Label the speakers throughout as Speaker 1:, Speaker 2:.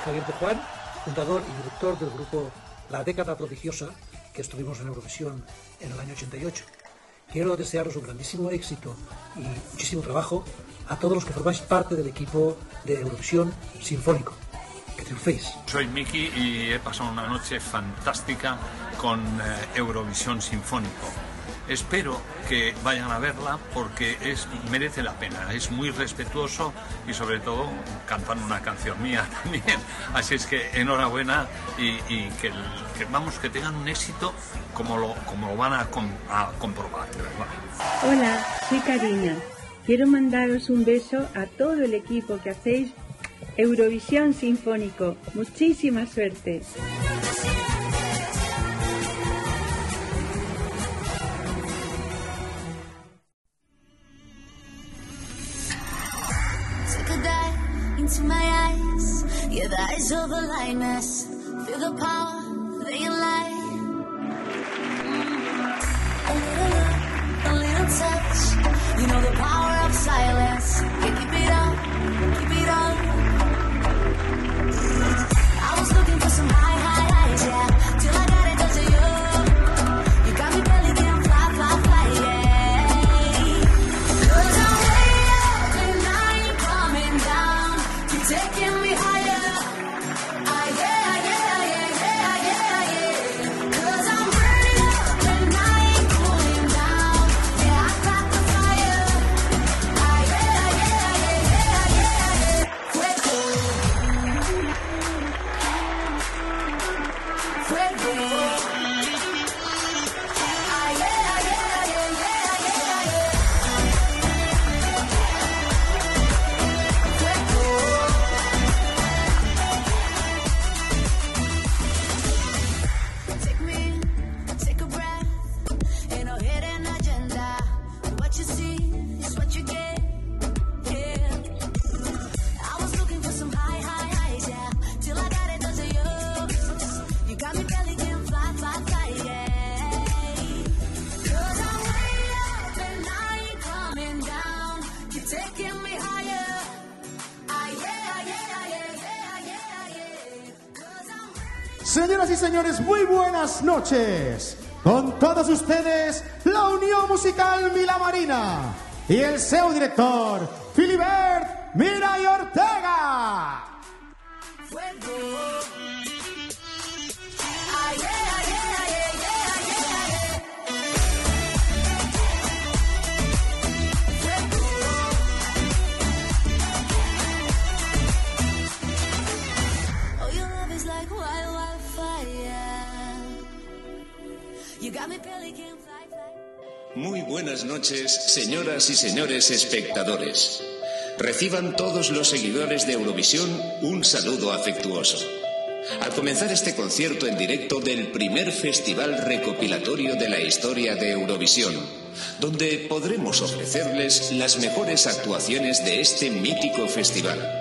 Speaker 1: Javier de Juan, fundador y director del grupo La Década Prodigiosa, que estuvimos en Eurovisión en el año 88. Quiero desearos un grandísimo éxito y muchísimo trabajo a todos los que formáis parte del equipo de Eurovisión Sinfónico. Que triunféis.
Speaker 2: Soy Miki y he pasado una noche fantástica con Eurovisión Sinfónico. Espero que vayan a verla porque merece la pena, es muy respetuoso y sobre todo cantan una canción mía también. Así es que enhorabuena y que tengan un éxito como lo van a comprobar, de verdad.
Speaker 3: Hola, soy Karina. Quiero mandaros un beso a todo el equipo que hacéis Eurovisión Sinfónico. Muchísima suerte.
Speaker 4: Into my eyes, yeah, the eyes of the lioness. Feel the power, they lie. A little look, a little touch. You know the power of silence. Yeah, keep it up, keep it up. I was looking for some highs, yeah, till I got into you. You got me belly getting fly, yeah. 'Cause I'm way up and I ain't coming down. Taking me higher, yeah. 'Cause I'm burning up and I ain't cooling down. Yeah, I got the fire, yeah. Fuego, fuego.
Speaker 5: Señoras y señores, muy buenas noches. Con todos ustedes, la Unión Musical Vilamarina y el seu director, Filibert Miray Ortega.
Speaker 6: Muy buenas noches, señoras y señores espectadores. Reciban todos los seguidores de Eurovisión un saludo afectuoso. Al comenzar este concierto en directo del primer festival recopilatorio de la historia de Eurovisión, donde podremos ofrecerles las mejores actuaciones de este mítico festival.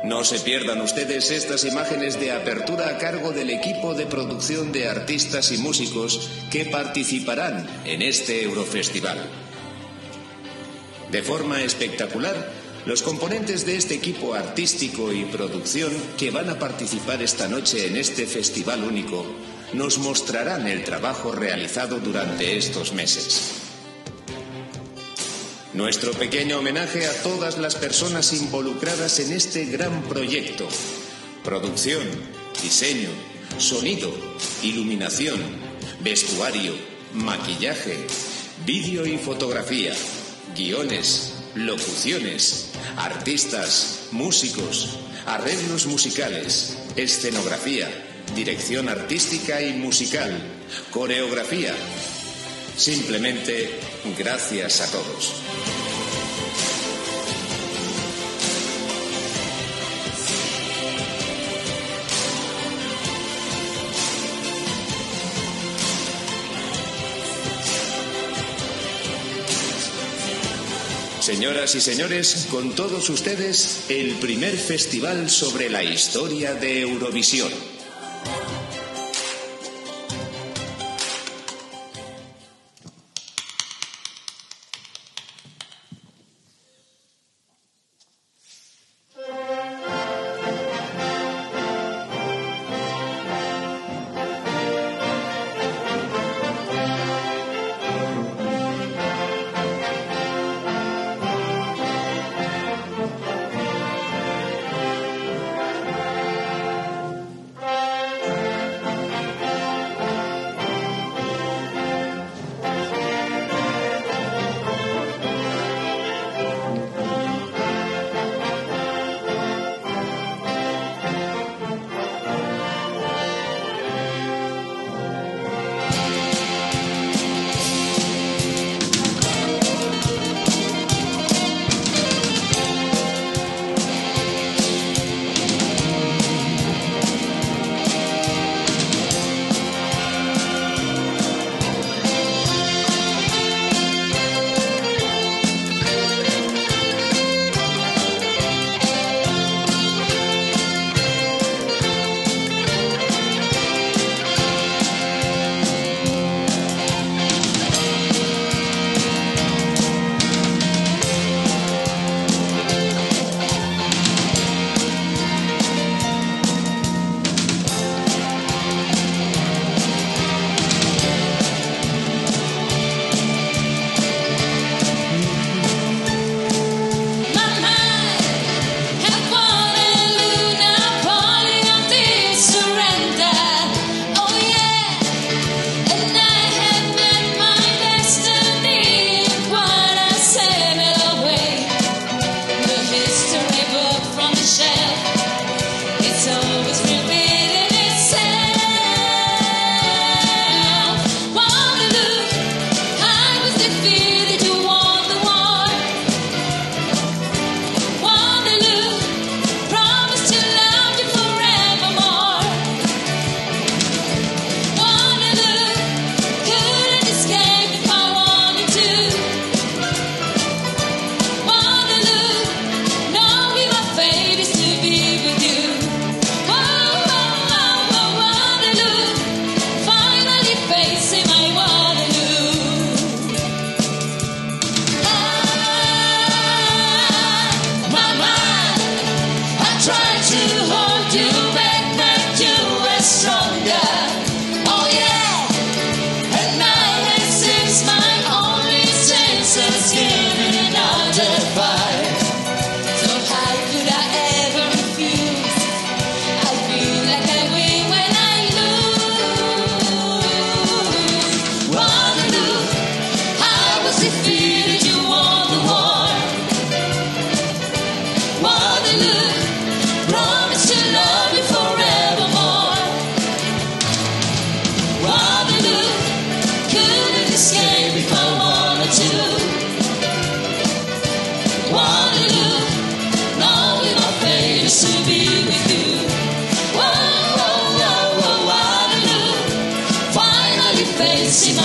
Speaker 6: No se pierdan ustedes estas imágenes de apertura a cargo del equipo de producción de artistas y músicos que participarán en este Eurofestival. De forma espectacular, los componentes de este equipo artístico y producción que van a participar esta noche en este festival único nos mostrarán el trabajo realizado durante estos meses. Nuestro pequeño homenaje a todas las personas involucradas en este gran proyecto. Producción, diseño, sonido, iluminación, vestuario, maquillaje, vídeo y fotografía, guiones, locuciones, artistas, músicos, arreglos musicales, escenografía, dirección artística y musical, coreografía. Simplemente, gracias a todos. Señoras y señores, con todos ustedes, el primer festival sobre la historia de Eurovisión.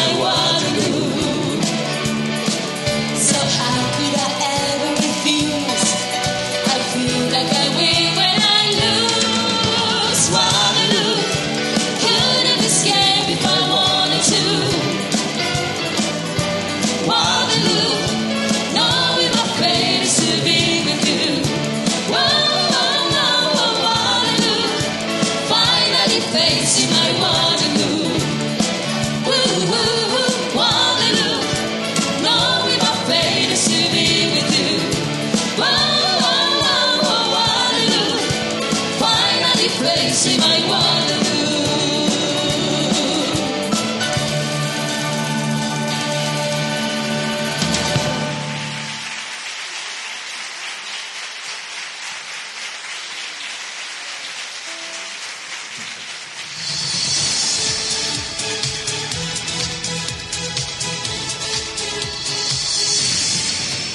Speaker 4: my Waterloo. So how could I ever refuse? I feel like I win when I lose. Waterloo, couldn't escape if I wanted to. Waterloo, knowing my fate is to be with you. Whoa, whoa, whoa, whoa, Waterloo, finally facing my Waterloo. Woo, woo, woo, Waterloo, knowing my fate is to be with you. Whoa, whoa, whoa, whoa, Waterloo, finally facing my Waterloo.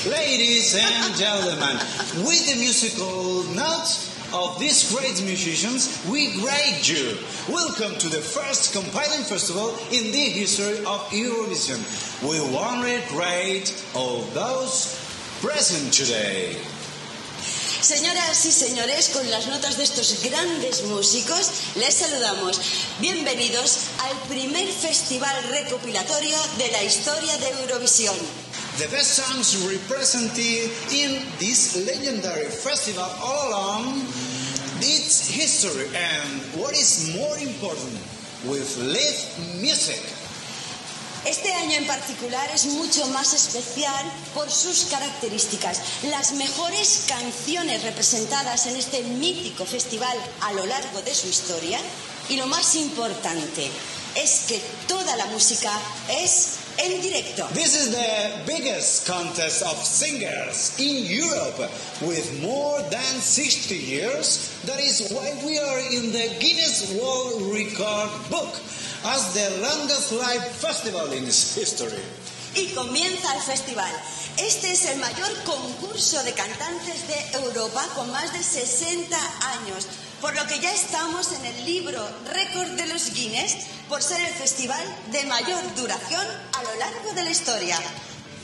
Speaker 7: Ladies and gentlemen, with the musical notes of these great musicians, we grade you. Welcome to the first compiling festival in the history of Eurovision. We want to grade all those present today.
Speaker 8: Señoras y señores, con las notas de estos grandes músicos, les saludamos. Bienvenidos al primer festival recopilatorio de la historia de Eurovisión.
Speaker 7: The best songs represented in this legendary festival all along its history and, what is more important, with live music.
Speaker 8: Este año en particular es mucho más especial por sus características. Las mejores canciones representadas en este mítico festival a lo largo de su historia, y lo más importante es que toda la música es en directo.
Speaker 7: This is the biggest contest of singers in Europe with more than 60 years. That is why we are in the Guinness World Record book as the longest live festival in its history.
Speaker 8: Y comienza el festival. Este es el mayor concurso de cantantes de Europa con más de 60 años, por lo que ya estamos en el libro récord de los Guinness por ser el festival de mayor duración a lo largo de la historia.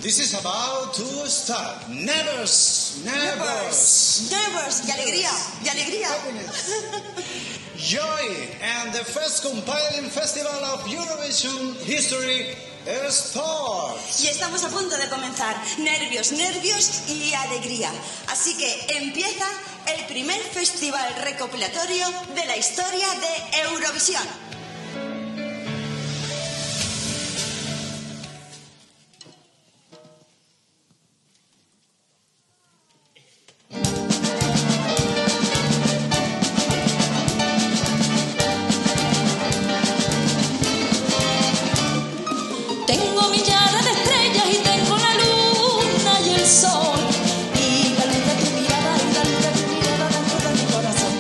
Speaker 7: This is about to start. Nevers.
Speaker 8: Y alegría, y alegría.
Speaker 7: Joy and the first compiling festival of Eurovision history starts.
Speaker 8: Y estamos a punto de comenzar. Nervios, nervios y alegría. Así que empieza el primer festival recopilatorio de la historia de Eurovisión.
Speaker 4: Tengo millares de estrellas y tengo la luna y el sol, y la luz de tu mirada y la luz de tu mirada dentro de mi corazón.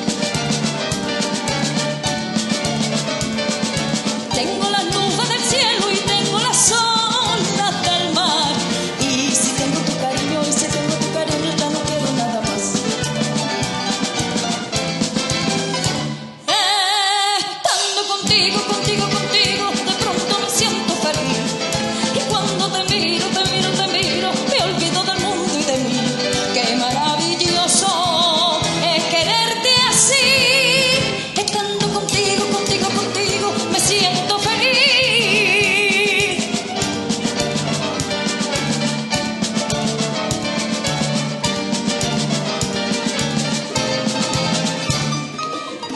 Speaker 4: Tengo las nubes del cielo y tengo las olas del mar, y si tengo tu cariño ya no quiero nada más. Estando contigo, contigo, contigo, de pronto me siento feliz. Y cuando te miro, te miro, te miro, me olvido del mundo y de mí. Qué maravilloso es quererte así. Estando contigo, contigo, contigo, me siento feliz.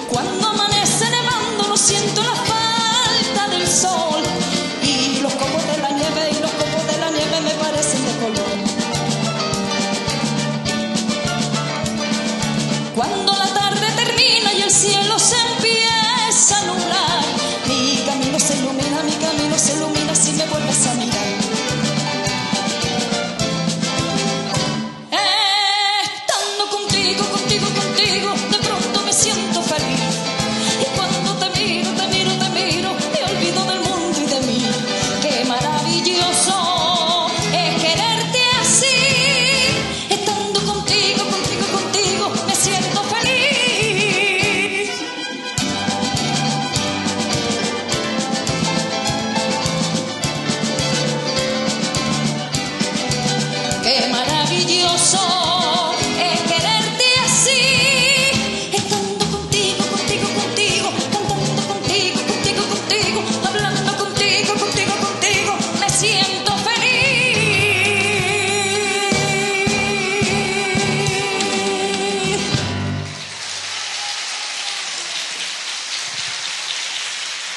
Speaker 4: Cuando amanece nevando no siento la falta del sol, y los copos de la nieve me parecen de color. Cuando la tarde termina y el cielo se empieza a nublar, mi camino se ilumina si me vuelves a mirar. Estando contigo, contigo, contigo, de pronto me siento feliz. Y cuando te miro, te miro, te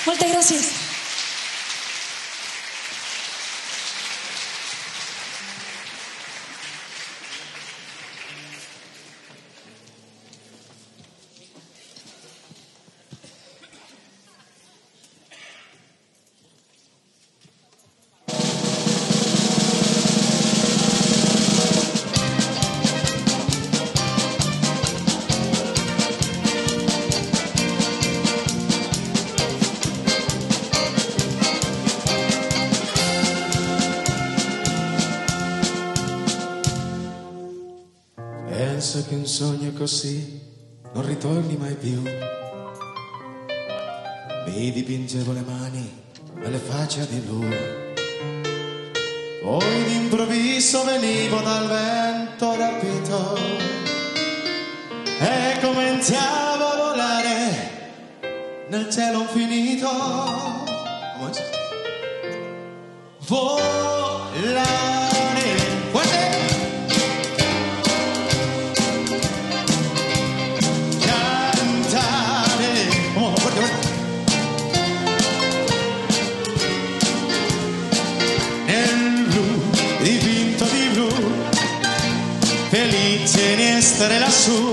Speaker 9: Moltes gràcies.
Speaker 10: Penso che un sogno così non ritorni mai più. Mi dipingevo le mani alle facce di lui. Poi d'improvviso venivo dal vento rapito e cominciavo a volare nel cielo infinito. Volare. Felice di essere lassù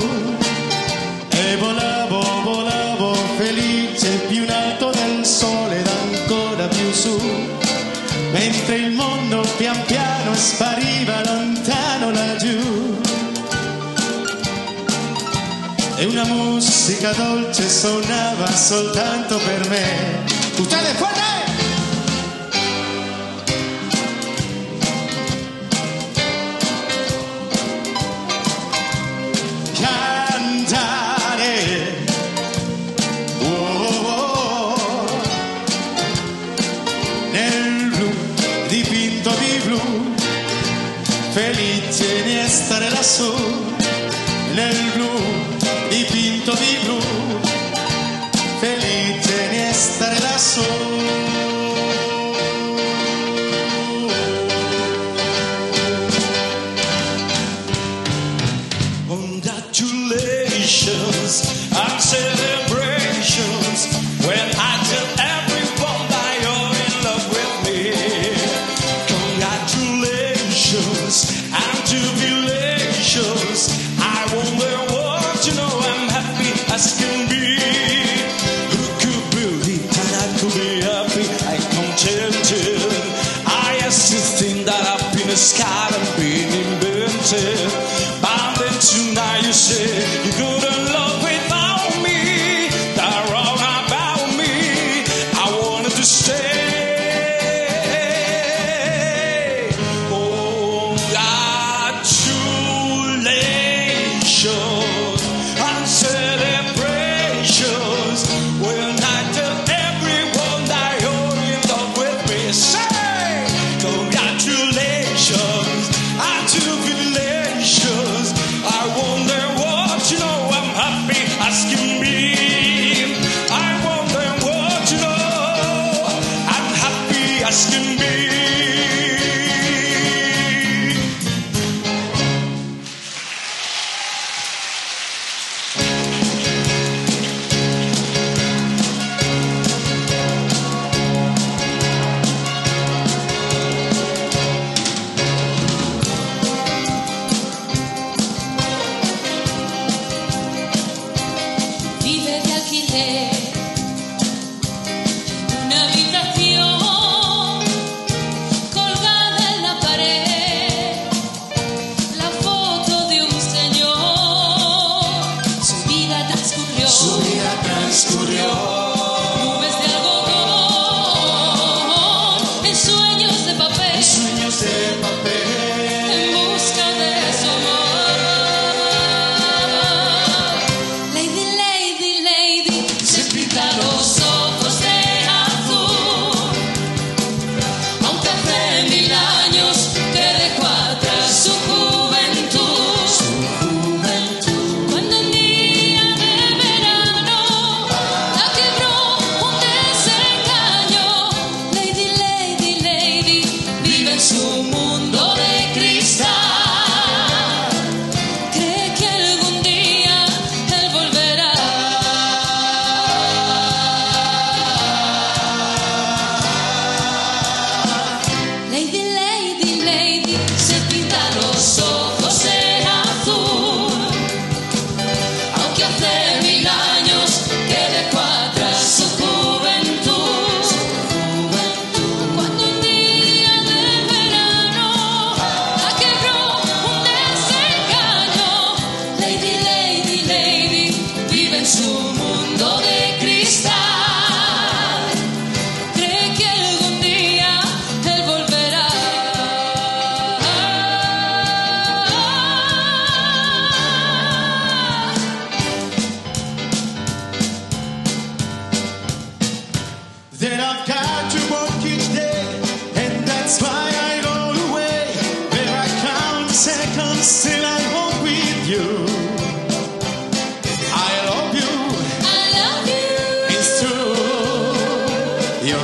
Speaker 10: e volavo, volavo felice più in alto del sole ed ancora più su, mentre il mondo pian piano spariva lontano laggiù e una musica dolce suonava soltanto per me. Ustedes fuerte! Felice di essere lassù nel blu dipinto di blu, felice di essere lassù. Congratulations and celebrations when I tell everyone that you're in love with me. Congratulations and jubilations. I wonder what you know. I'm happy as can be. Who could believe that I could be happy? I'm contented. I used to think that happiness hadn't been invented, but then tonight you say you couldn't love without me. That wrong about me. I wanted to stay.
Speaker 4: Cuando un día de verano la tierra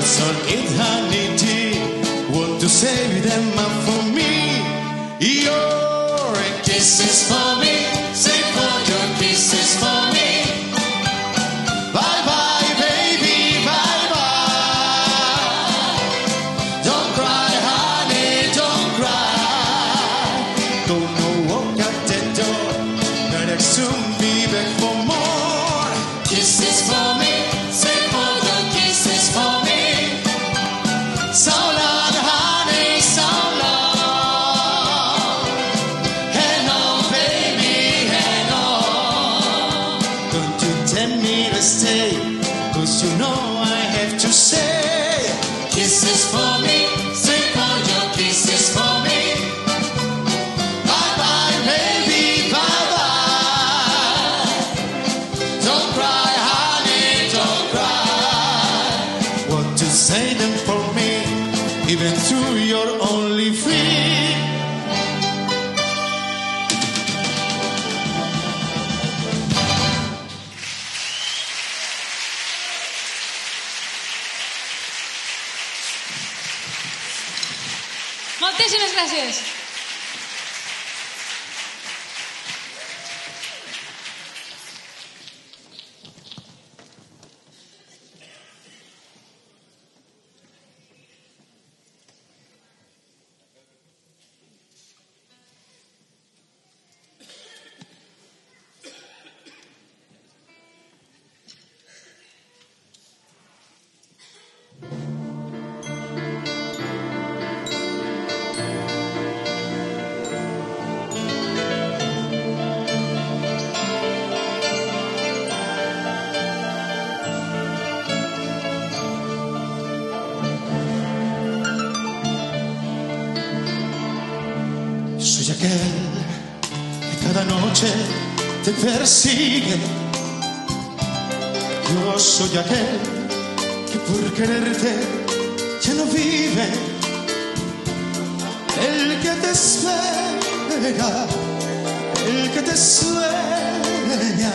Speaker 10: So it honey tea, want to say them up for me. Your kisses for me, say for your kisses for me. Bye bye baby, bye bye. Don't cry honey, don't cry. Gonna walk out the door, gonna soon be back for more. Kisses for me, say for your kisses for me. So long honey, so long. Hang on baby, hang on. Don't you tell me to stay, 'cause you know I have to say. Kisses for me, say for your kisses for me. Bye bye baby, bye bye. Don't cry honey, don't cry. Want to say them for me, even through your only free.
Speaker 9: Moltíssimes gràcies.
Speaker 10: Soy aquel que cada noche te persigue. Yo soy aquel que por quererte ya no vive. El que te espera, el que te sueña,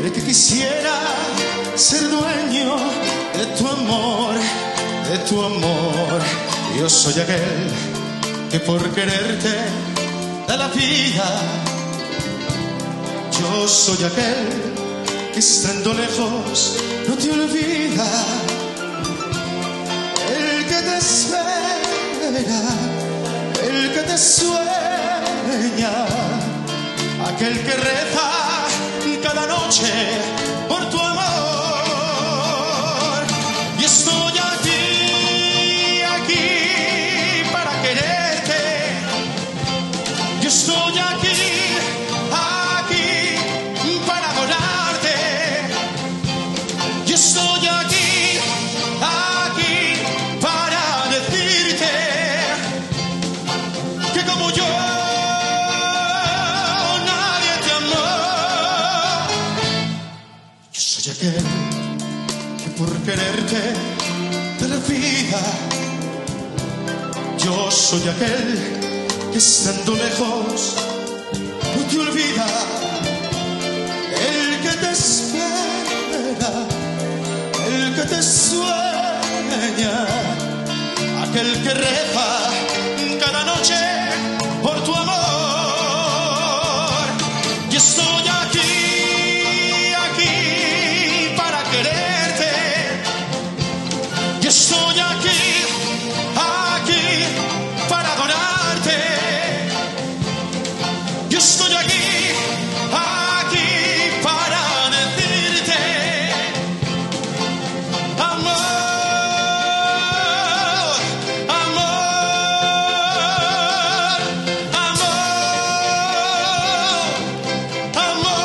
Speaker 10: el que quisiera ser dueño de tu amor, de tu amor. Yo soy aquel que por quererte da la vida. Yo soy aquel que estando lejos no te olvida. El que te espera, el que te sueña, aquel que reza cada noche por tu amor. Y estoy aquí para quererte. Yo estoy aquí para adorarte. Yo estoy aquí para decirte que como yo nadie te amó. Yo soy aquel que por quererte da la vida. Yo soy aquel que estando lejos no te olvida. El que te espera, el que te sueña, aquel que reza cada noche por tu amor. Y estoy aquí para quererte. Y estoy aquí para adorarte. Yo estoy aquí para decirte amor, amor, amor, amor.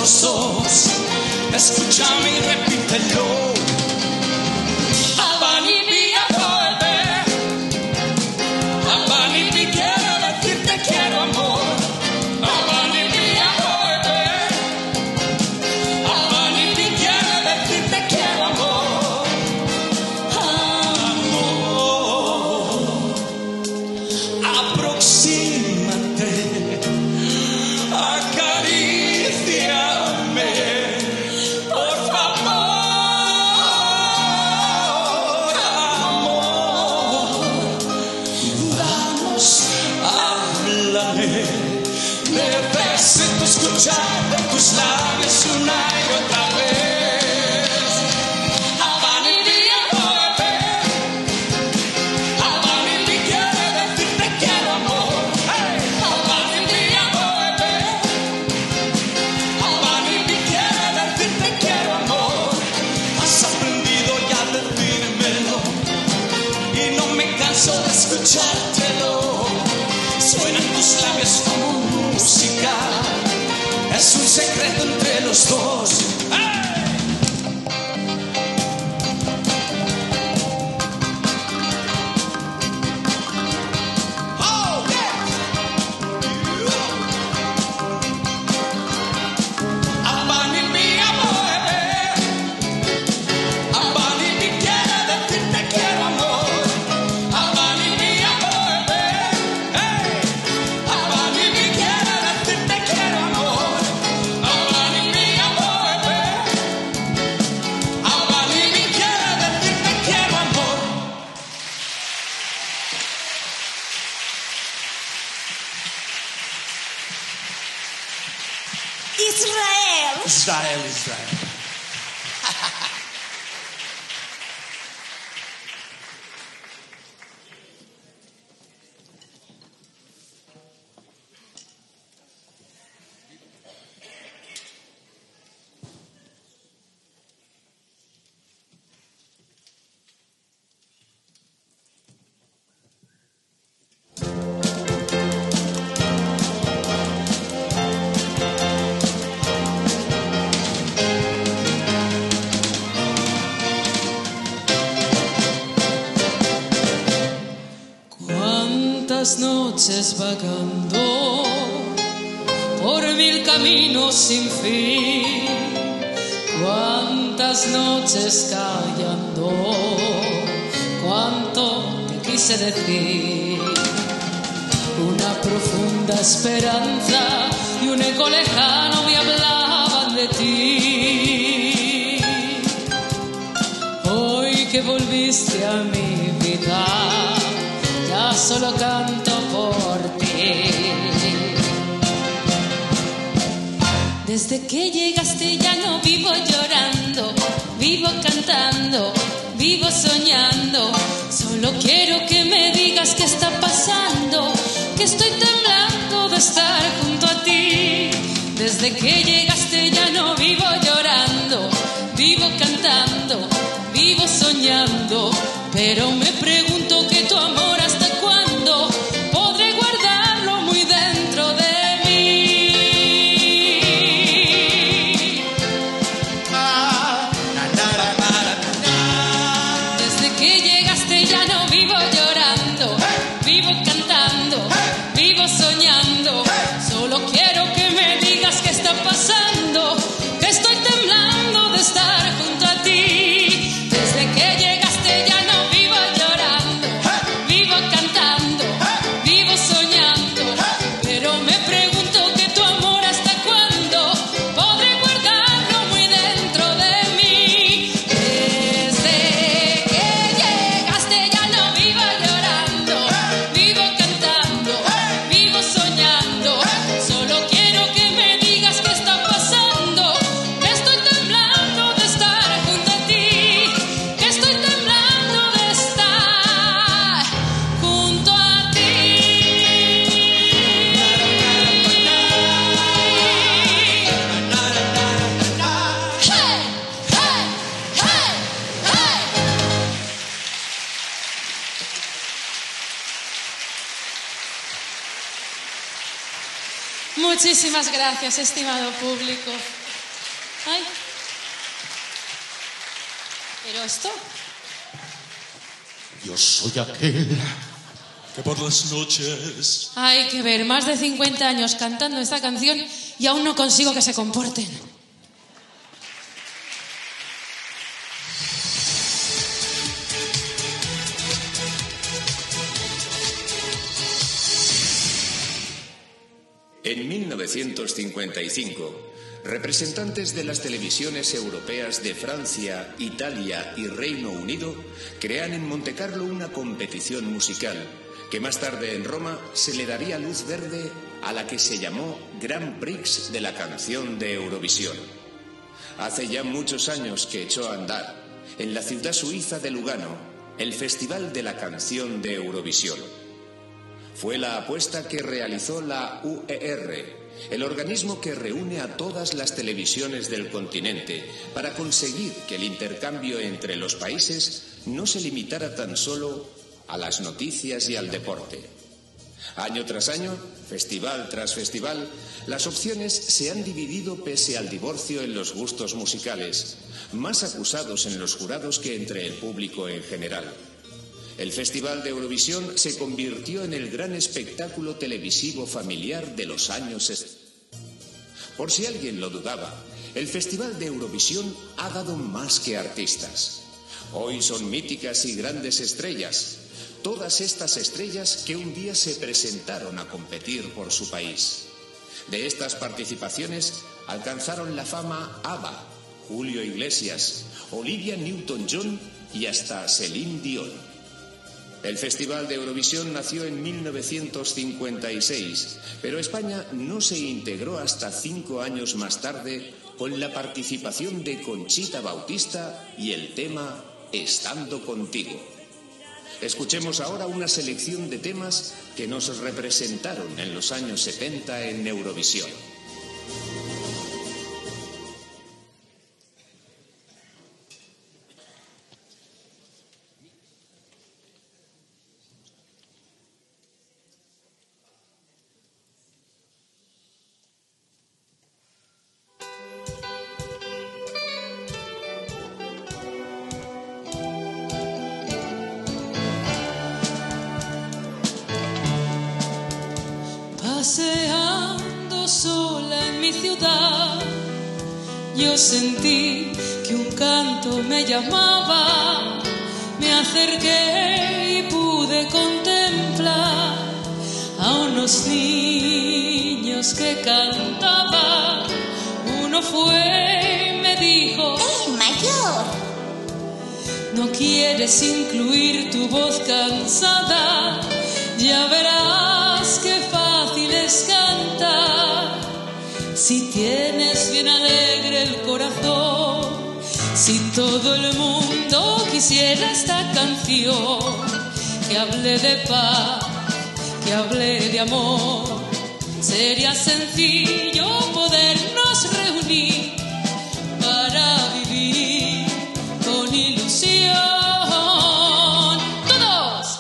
Speaker 10: los ojos. Escúchame y repítelo. Abanibi, apoebe. Abanibi, quiero decirte quiero amor. Abanibi, apoebe. Abanibi, quiero decirte quiero amor. Amor, aproxímate, acaríciame, por favor, amor. Vamos, háblame. Necesito escuchar de tus labios una y otra vez. Abanibi, apoebe. Abanibi, quiere decirte quiero amor. Abanibi, apoebe. Abanibi, quiere decirte quiero amor. Has aprendido ya a decírmelo y no me canso de escuchártelo. Suenan tus labios como música. Es un secreto entre los dos. Oh, yes. Abanibi, apoebe. Abanibi, quiere decirte quiero amor. Abanibi, apoebe. Abanibi, quiere decirte quiero amor. Abanibi, apoebe. Abanibi, quiere decirte quiero amor.
Speaker 8: Israel.
Speaker 10: Israel, Israel.
Speaker 9: Cuántas noches vagando por mil caminos sin fin, cuántas noches callando, cuánto te quise decir. Una profunda esperanza y un eco lejano me hablaban de ti. Hoy que volviste a mi vida, ya solo canto por ti. Desde que llegaste ya no vivo llorando, vivo cantando, vivo soñando. Solo quiero que me digas qué está pasando, que estoy temblando de estar junto a ti. Desde que llegaste ya no vivo llorando, vivo cantando, vivo soñando. Pero me pregunto que tu amor hasta cuándo podré guardarlo muy dentro de mí. Desde que llegaste ya no vivo llorando, vivo cantando, vivo soñando. Solo quiero que me digas qué está pasando, que estoy temblando de estar junto a ti. Desde que llegaste ya no vivo llorando, vivo cantando, vivo soñando. Pero me pregunto que tu amor hasta cuándo podré guardarlo muy dentro de mí. Desde que llegaste ya no vivo llorando, vivo cantando, vivo soñando. Solo quiero que me digas qué está pasando, que estoy temblando de estar junto a ti, que estoy temblando de estar junto a ti. Hey, hey, hey, hey. Muchísimas gracias, estimado público. Ay. Pero esto...
Speaker 10: Yo soy aquel que por las noches...
Speaker 9: Hay que ver, más de 50 años cantando esta canción y aún no consigo que se comporten.
Speaker 6: En 1955, representantes de las televisiones europeas de Francia, Italia y Reino Unido crean en Montecarlo una competición musical que más tarde en Roma se le daría luz verde a la que se llamó Grand Prix de la canción de Eurovisión. Hace ya muchos años que echó a andar, en la ciudad suiza de Lugano, el Festival de la Canción de Eurovisión. Fue la apuesta que realizó la UER, el organismo que reúne a todas las televisiones del continente para conseguir que el intercambio entre los países no se limitara tan solo a las noticias y al deporte. Año tras año, festival tras festival, las opciones se han dividido pese al divorcio en los gustos musicales, más acusados en los jurados que entre el público en general. El Festival de Eurovisión se convirtió en el gran espectáculo televisivo familiar de los años 60. Por si alguien lo dudaba, el Festival de Eurovisión ha dado más que artistas. Hoy son míticas y grandes estrellas, todas estas estrellas que un día se presentaron a competir por su país. De estas participaciones alcanzaron la fama ABBA, Julio Iglesias, Olivia Newton-John y hasta Celine Dion. El Festival de Eurovisión nació en 1956, pero España no se integró hasta 5 años más tarde con la participación de Conchita Bautista y el tema Estando Contigo. Escuchemos ahora una selección de temas que nos representaron en los años 70 en Eurovisión.
Speaker 9: Paseando sola en mi ciudad, yo sentí que un canto me llamaba. Me acerqué y pude contemplar a unos niños que cantaban. Uno fue y me dijo:
Speaker 11: ¡Eh, mayor!
Speaker 9: ¿No quieres incluir tu voz cansada? Ya verás qué fácil es cantar. Si tienes bien alegre el corazón, si todo el mundo quisiera esta canción, que hable de paz, que hable de amor, sería sencillo podernos reunir para vivir con ilusión. Todos.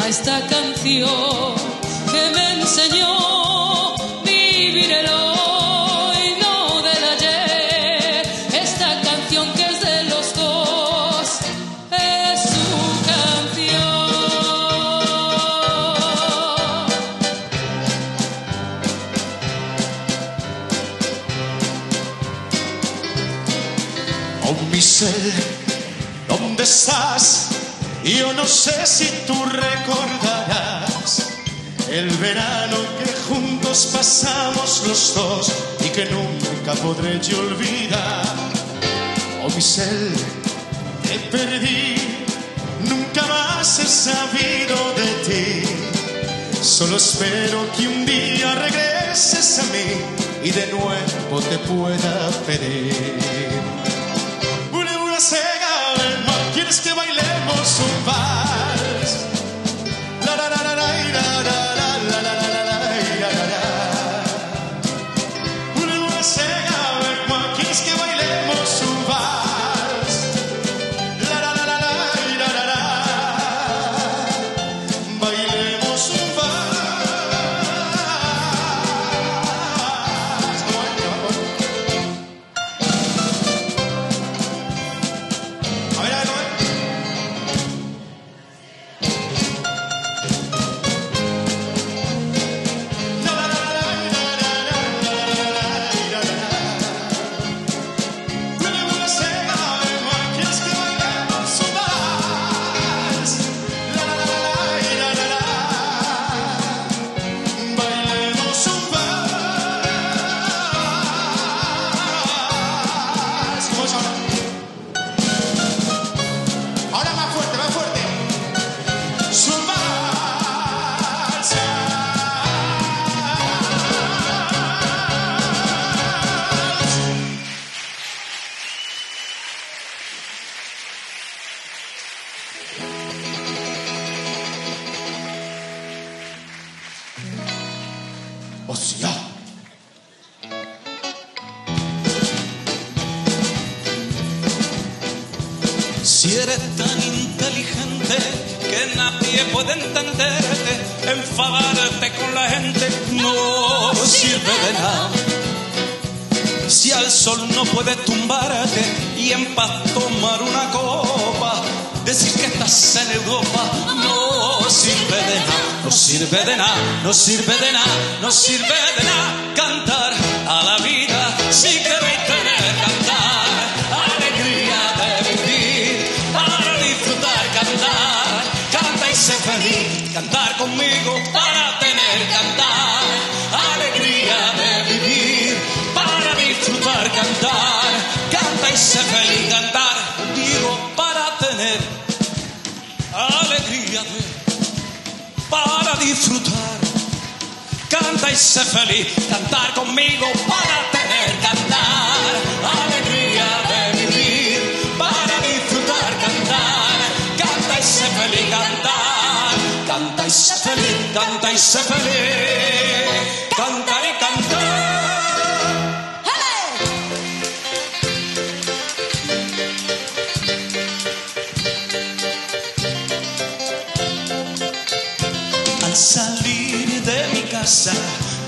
Speaker 9: Esta canción que me enseñó vivir el hoy, no del ayer. Esta canción que es de los dos, es su canción.
Speaker 10: Oh, mi ser, ¿dónde estás? Yo no sé si tú recordarás el verano que juntos pasamos los dos y que nunca podré yo olvidar. Oh, mi ser, te perdí, nunca más he sabido de ti. Solo espero que un día regreses a mí y de nuevo te pueda pedir una sega del mar. quieres que bailemos un vals? La la la la la la la la la la la la la. Una sega, quieres que bailemos un vals? La la la la la la la la. Bailemos un
Speaker 5: Hostia.
Speaker 10: Si eres tan inteligente que nadie puede entenderte, enfadarte con la gente no sirve de nada. Si al sol no puedes tumbarte y en paz tomar una copa, decir que estás en Europa no sirve de nada, no sirve de nada, no sirve de nada, no sirve de nada. Cantar a la vida si queréis tener cantar, alegría de vivir, para disfrutar cantar, canta y sé feliz, cantar conmigo para tener cantar, alegría de vivir, para disfrutar cantar, canta y sé feliz, cantar conmigo para tener alegría de, para disfrutar, canta y sé feliz, cantar conmigo para tener cantar, alegría de vivir, para disfrutar cantar, canta y sé feliz, cantar, canta y sé feliz, canta y sé feliz, cantar y cantar. Al salir de mi casa,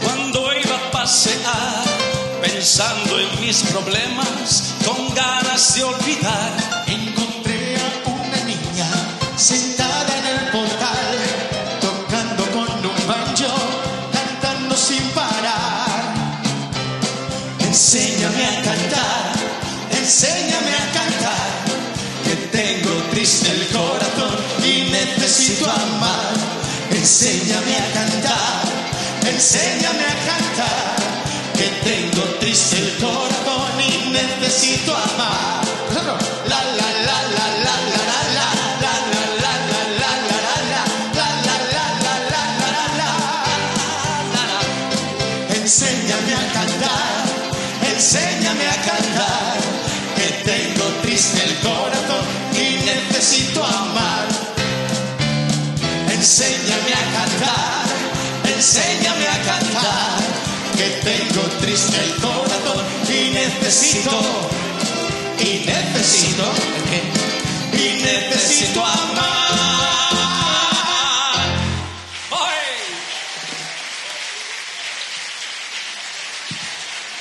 Speaker 10: cuando iba a pasear, pensando en mis problemas, con ganas de olvidar,
Speaker 5: Encontré a una niña sentada en el portal, tocando con un banjo, cantando sin parar. Enséñame a cantar, enséñame a cantar, que tengo triste el corazón y necesito amar. Enséñame a cantar, enséñame a cantar, que tengo triste el corazón y necesito amar. La la la la la la la la la la la la la la la la. Enséñame a cantar, enséñame a cantar, que tengo triste el corazón y necesito amar. Enséñame a cantar, enséñame a cantar, que tengo triste el corazón y necesito amar.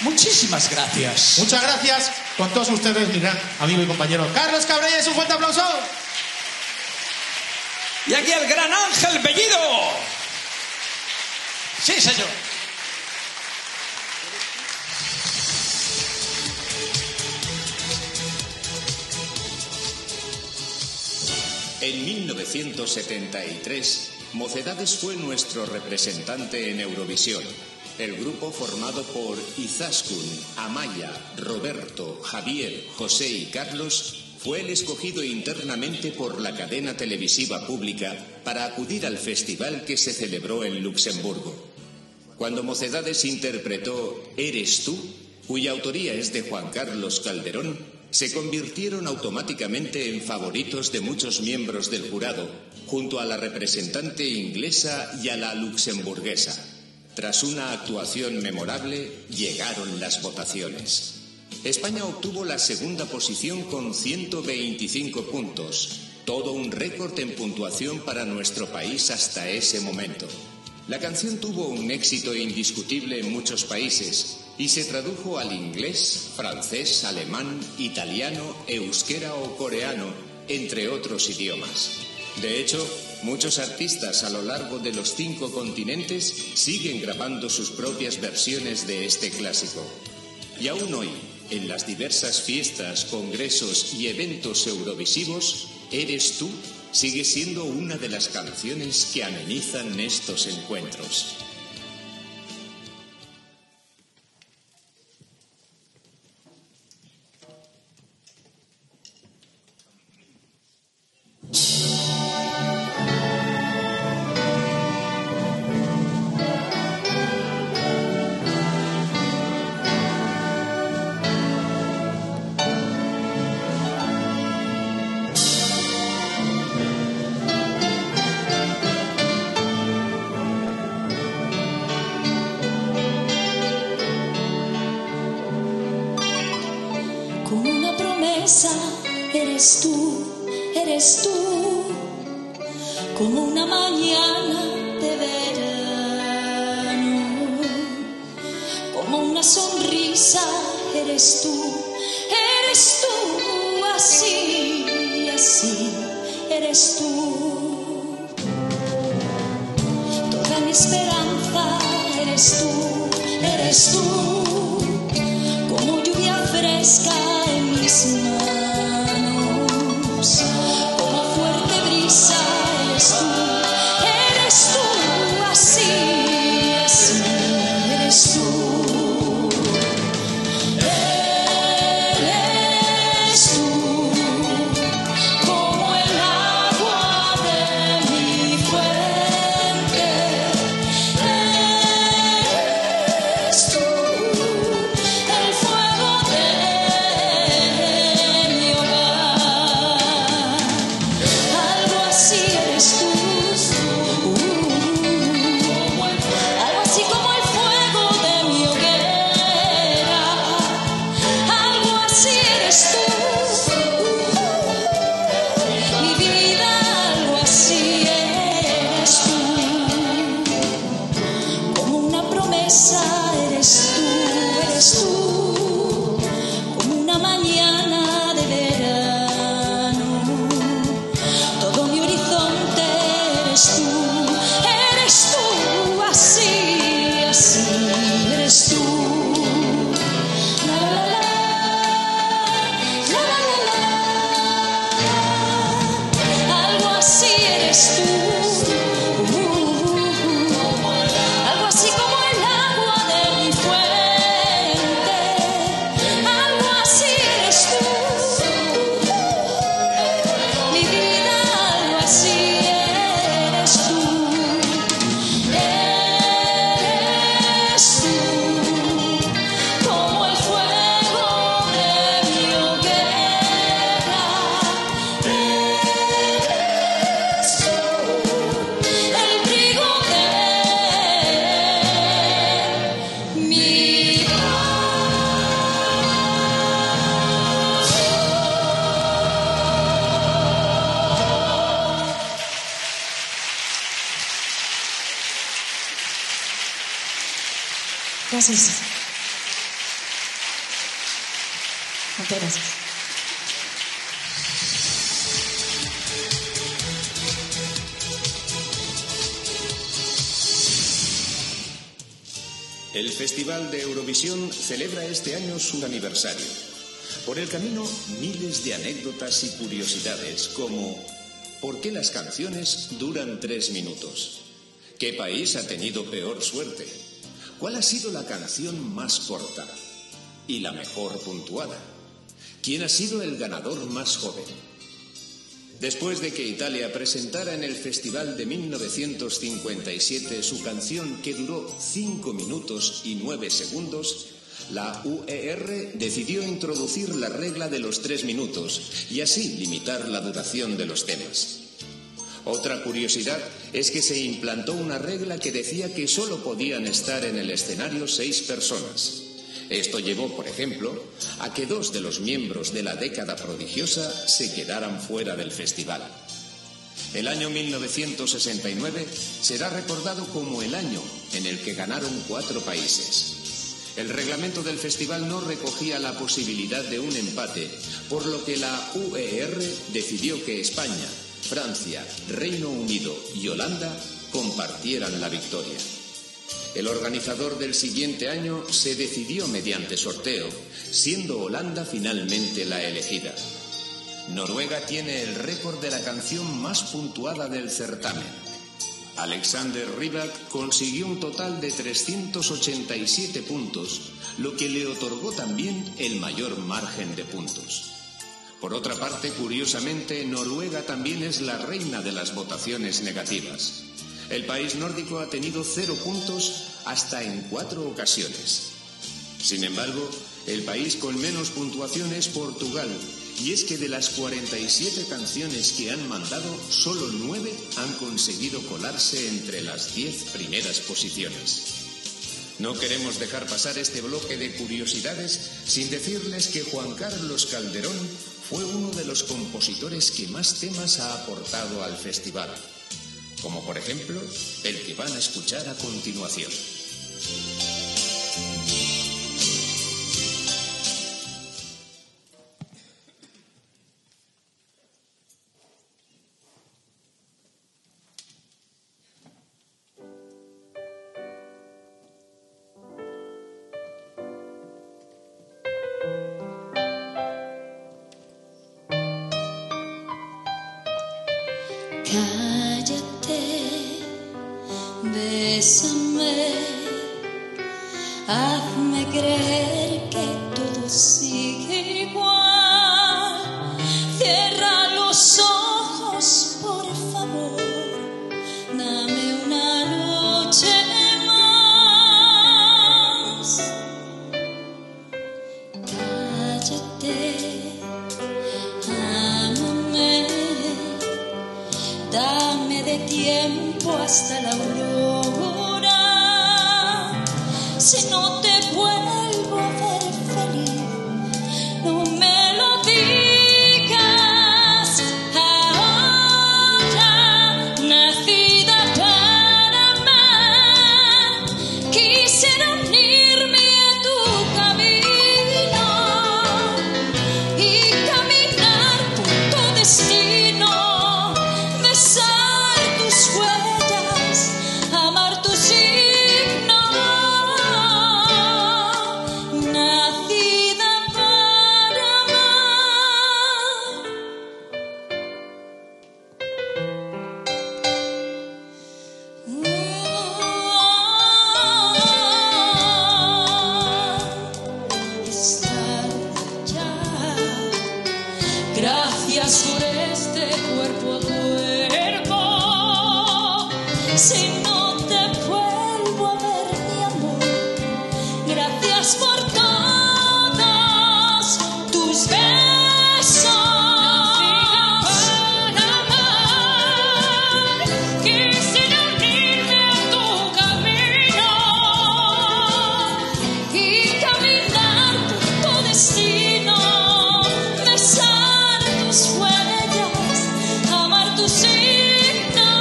Speaker 10: Muchísimas gracias.
Speaker 5: Muchas gracias con todos ustedes, mi gran amigo y compañero Carlos Cabrelles. Un fuerte aplauso.
Speaker 10: Y aquí el gran Ángel Bellido. Sí, señor.
Speaker 6: En 1973, Mocedades fue nuestro representante en Eurovisión. El grupo formado por Izaskun, Amaya, Roberto, Javier, José y Carlos fue el escogido internamente por la cadena televisiva pública para acudir al festival que se celebró en Luxemburgo. Cuando Mocedades interpretó Eres tú, cuya autoría es de Juan Carlos Calderón, se convirtieron automáticamente en favoritos de muchos miembros del jurado, junto a la representante inglesa y a la luxemburguesa. Tras una actuación memorable, llegaron las votaciones. España obtuvo la segunda posición con 125 puntos, todo un récord en puntuación para nuestro país hasta ese momento. La canción tuvo un éxito indiscutible en muchos países y se tradujo al inglés, francés, alemán, italiano, euskera o coreano, entre otros idiomas. De hecho, muchos artistas a lo largo de los 5 continentes siguen grabando sus propias versiones de este clásico. Y aún hoy, en las diversas fiestas, congresos y eventos eurovisivos, Eres tú sigue siendo una de las canciones que amenizan estos encuentros.
Speaker 9: Como una promesa, eres tú, como una mañana de verano, como una sonrisa, eres tú, así, eres tú, toda mi esperanza, eres tú, como lluvia fresca en mis manos, como fuerte brisa, eres tú, así, eres tú. Eres tú, como el agua de mi fuente, eres tú, el fuego de mi hogar, algo así eres tú, algo así como el fuego de mi hoguera, algo así eres tú, mi vida, algo así eres tú, como una promesa eres tú, como una mañana de verano, todo mi horizonte eres tú, así, eres tú. La, la, la, la, algo así eres tú, algo así como el agua de mi fuente, algo así eres tú, mi vida, algo así eres tú, como el fuego de mi hoguera, eres tú, el trigo de mi Gracias. Muchas gracias.
Speaker 6: El Festival de Eurovisión celebra este año su aniversario. Por el camino, miles de anécdotas y curiosidades, como ¿por qué las canciones duran 3 minutos? ¿Qué país ha tenido peor suerte? ¿Cuál ha sido la canción más corta y la mejor puntuada? ¿Quién ha sido el ganador más joven? Después de que Italia presentara en el Festival de 1957 su canción que duró 5 minutos y 9 segundos, La UER decidió introducir la regla de los 3 minutos y así limitar la duración de los temas. Otra curiosidad es que se implantó una regla que decía que solo podían estar en el escenario 6 personas. Esto llevó, por ejemplo, a que 2 de los miembros de la década prodigiosa se quedaran fuera del festival. El año 1969 será recordado como el año en el que ganaron 4 países. El reglamento del festival no recogía la posibilidad de un empate, por lo que la UER decidió que España, Francia, Reino Unido y Holanda compartieran la victoria. El organizador del siguiente año se decidió mediante sorteo, siendo Holanda finalmente la elegida. Noruega tiene el récord de la canción más puntuada del certamen. Alexander Rybak consiguió un total de 387 puntos, lo que le otorgó también el mayor margen de puntos. Por otra parte, curiosamente, Noruega también es la reina de las votaciones negativas. El país nórdico ha tenido 0 puntos hasta en 4 ocasiones. Sin embargo, el país con menos puntuación es Portugal, y es que de las 47 canciones que han mandado, solo 9 han conseguido colarse entre las 10 primeras posiciones. No queremos dejar pasar este bloque de curiosidades sin decirles que Juan Carlos Calderón fue uno de los compositores que más temas ha aportado al festival, como por ejemplo el que van a escuchar a continuación.
Speaker 9: Cállate, bésame, hazme creer que todo sigue igual. Cierra los ojos, por favor, dame una noche más. Cállate, ámame, dame de tiempo hasta la aurora. Si no te vuelvo a ver feliz, no me lo digas. Ahora, nacida para amar, quisiera unirme a tu camino y caminar por tu destino. Besar tus huellas, amar tu signo, nacida para amar. Estar ya. Gracias por este cuerpo a cuerpo. Si no te vuelvo a ver, mi amor, gracias por todos tus besos. Para amar, quisiera unirme a tu camino y caminar por tu destino. Besar tus huellas, amar tu signo,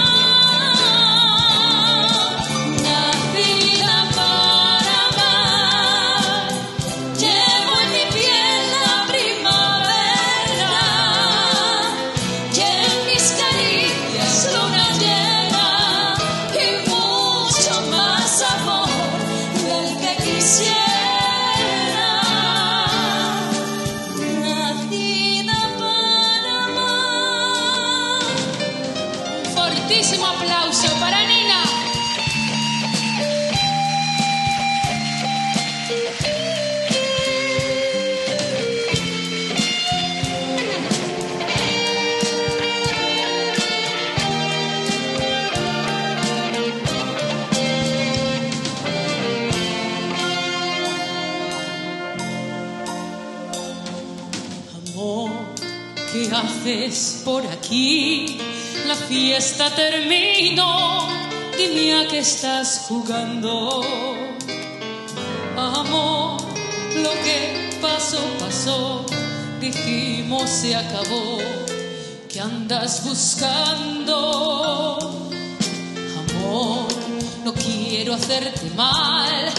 Speaker 9: nacida para amar. ¿Qué haces por aquí? La fiesta terminó. Dime a qué estás jugando. Amor, lo que pasó, pasó. Dijimos se acabó. ¿Qué andas buscando? Amor, no quiero hacerte mal.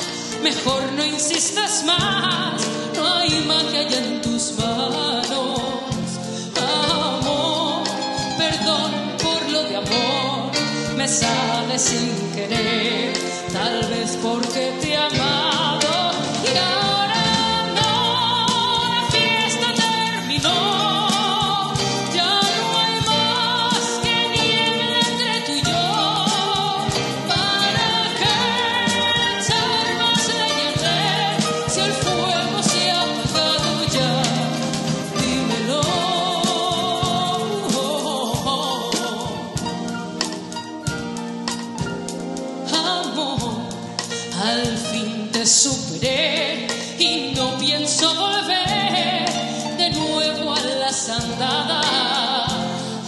Speaker 9: Mejor no insistas más. No hay magia ya en tus manos. Amor, perdón por lo de amor. Me sale sin querer. Tal vez porque te he amado. Y ahora no, la fiesta terminó. Ya no hay más que niebla entre tú y yo. ¿Para qué echar más leña al fuego si el fuego se ha apagado ya? Dímelo. Amor, al fin te superé y no pienso volver de nuevo a las andadas.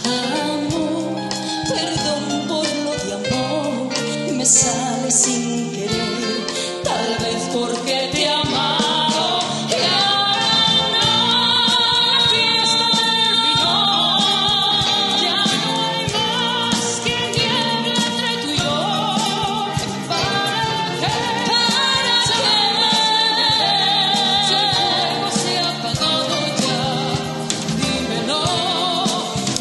Speaker 8: Amor, perdón por lo de amor, me sale sin querer,
Speaker 9: Tal vez porque te he amado. Y ahora no, la fiesta terminó. Ya no hay más que niebla entre tú y yo. ¿Para qué? Si el fuego se ha apagado ya. Dímelo.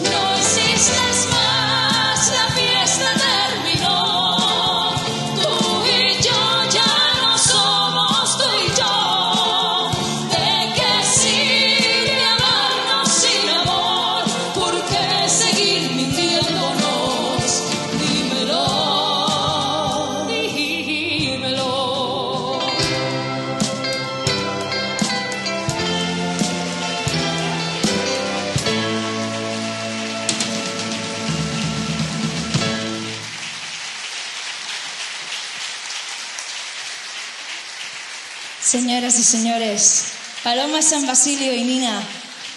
Speaker 9: No insistas más, la fiesta terminó. Tú y yo ya no somos tú y yo. ¿De qué sirve amarnos sin amor? ¿Por qué seguir mintiéndonos? Dímelo, dímelo.
Speaker 8: Señoras y señores, Paloma San Basilio y Nina,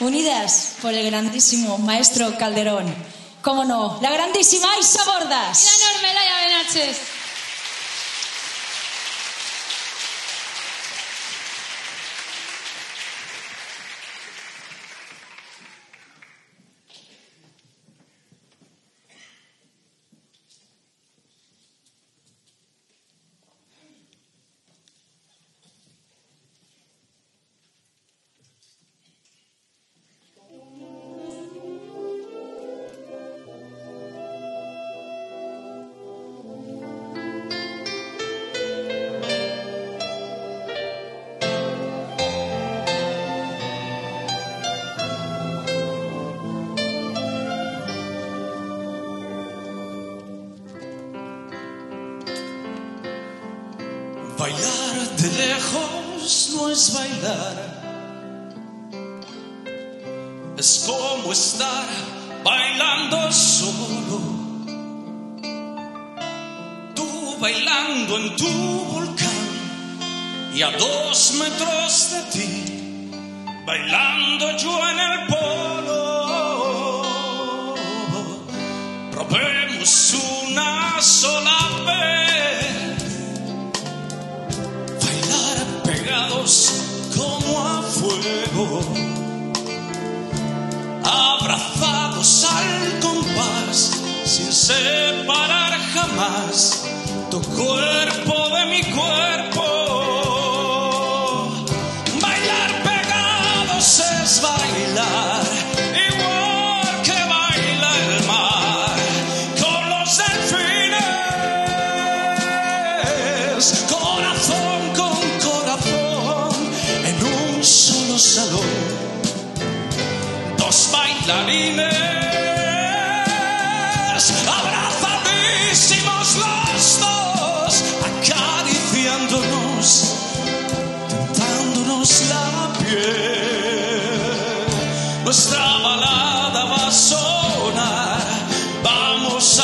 Speaker 8: unidas por el grandísimo maestro Calderón. Cómo no, la grandísima Aisha Bordas.
Speaker 9: Y la enorme Laia Benaches.
Speaker 10: Bailar de lejos no es bailar. Es como estar bailando solo. Tú bailando en tu volcán y a 2 metros de ti, bailando yo en el polo. Probemos una sola vez bailar pegados como a fuego, abrazados al compás, sin separar jamás tu cuerpo de mi cuerpo. Bailar pegados es bailar, igual que baila el mar con los delfines, corazón con corazón en un solo salón. 2 bailarines abrazadísimos los dos, acariciándonos, tentándonos la piel. Nuestra balada va a sonar, vamos a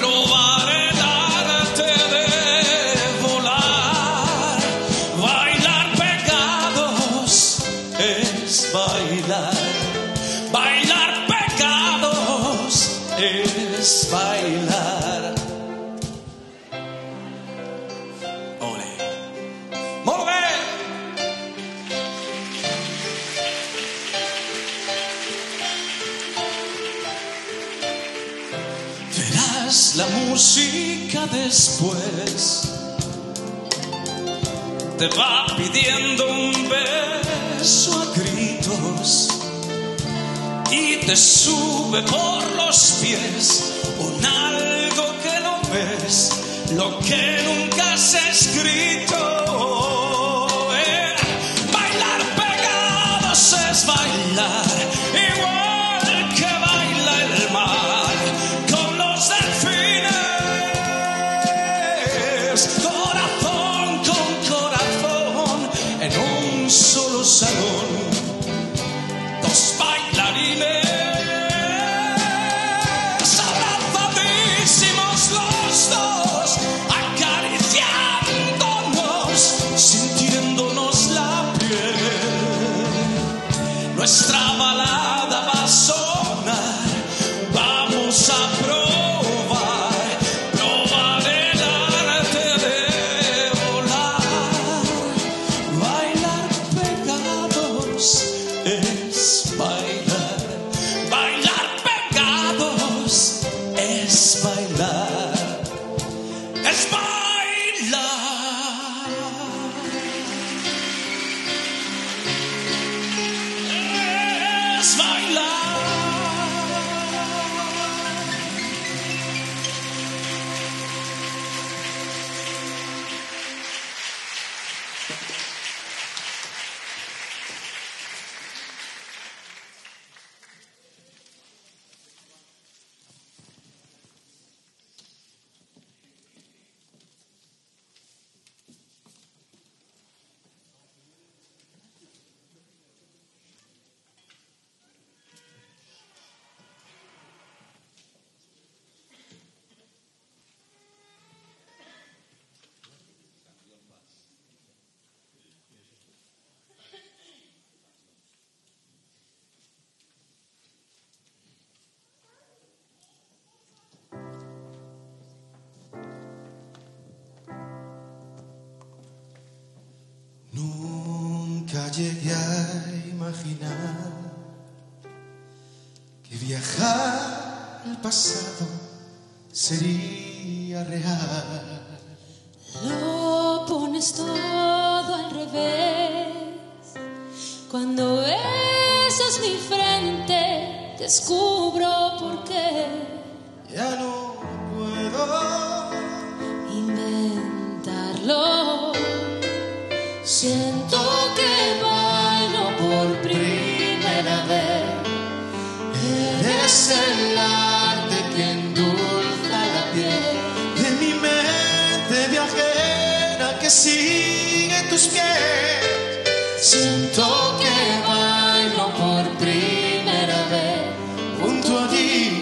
Speaker 10: probar el arte de volar. Bailar pegados es bailar. es bailar. Ole. Molt bé. Verás la música después. Te va pidiendo un beso a gritos y te sube por los pies un algo que no ves, lo que nunca has escrito. Bailar pegados es bailar, igual que baila el mar con los delfines. Corazón con corazón en un solo salón, dos bailarines abrazadísimos los dos, acariciándonos, sintiéndonos la piel. Nuestra balada va a sonar, vamos a probar el arte de volar. Bailar pegados es bailar, bailar pegados es bailar, es bailar. Es bailar.
Speaker 11: Nunca llegué a imaginar que viajar al pasado sería real.
Speaker 9: Lo pones todo al revés. Cuando besas mi frente, descubro por qué.
Speaker 11: Ya no puedo
Speaker 9: inventarlo. Siento que bailo por primera vez.
Speaker 11: Eres el arte que endulza la piel de mi mente viajera que sigue tus pies. Siento que bailo por primera vez junto a ti.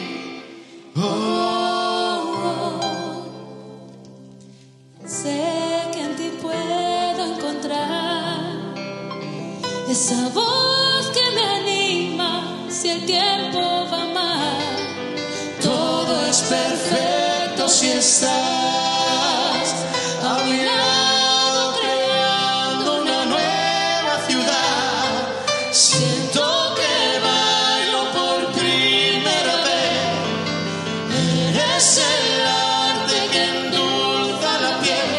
Speaker 9: Sé que en ti puedo encontrar esa voz que me anima si el tiempo va mal.
Speaker 11: Todo es perfecto si estás a mi lado creando una nueva ciudad. Siento que bailo por primera vez. Eres el arte que endulza la piel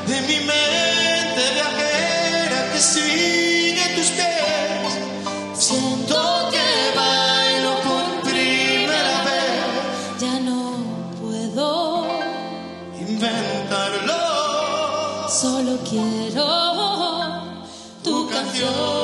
Speaker 11: de mi mente viajera que sigue tus pies. Siento que bailo por primera vez.
Speaker 9: Ya no puedo
Speaker 11: inventarlo.
Speaker 9: Solo quiero tu canción.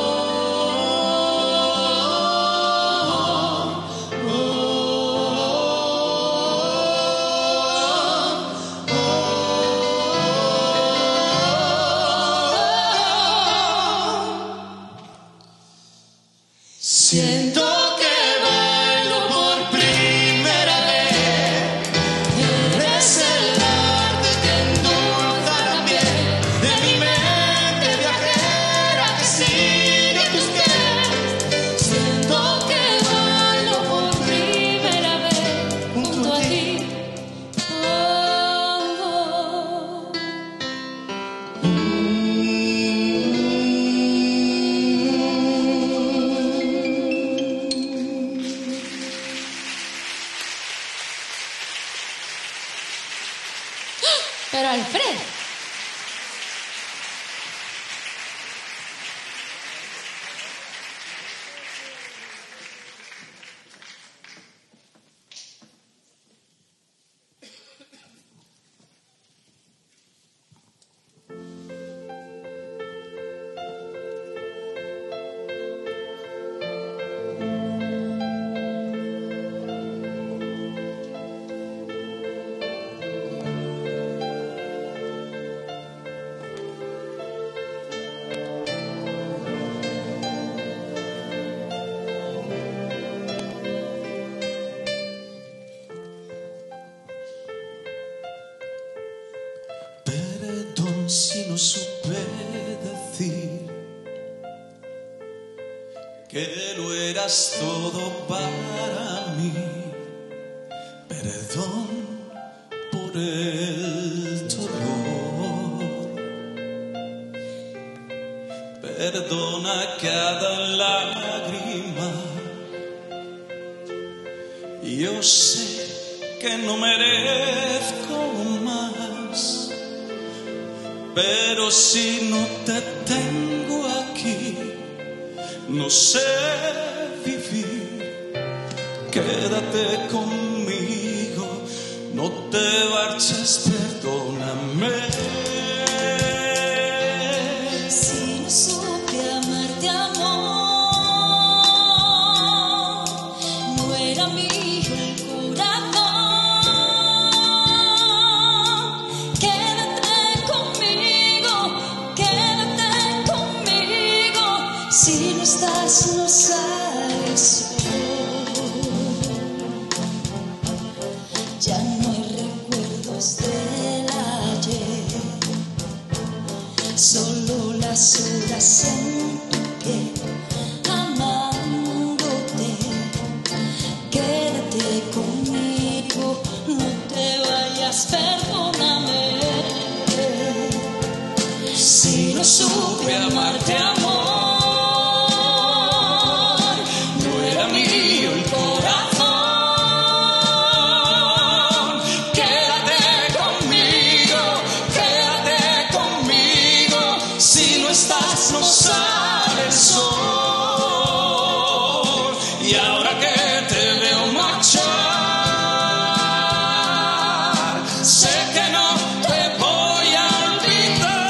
Speaker 11: Siento que bailo por primera vez. Eres el arte que endulza la piel de mi mente viajera que sigue que lo eras todo para mí. Perdón por el dolor, perdona cada lágrima. Yo sé que no merezco más, pero si no te tengo aquí, no sé vivir. Quédate conmigo, no te marches, perdóname.
Speaker 4: Si no supe amarte, amor, no era mío el corazón. Quédate conmigo, si no estás, no sabes. Ya no hay recuerdos del ayer, solo las horas en tu piel, amándote. Quédate conmigo, no te vayas, perdóname. Si no supe amarte, amor, no era mío el corazón.
Speaker 11: No sale el sol, y ahora que te veo marchar, sé que no te voy a olvidar.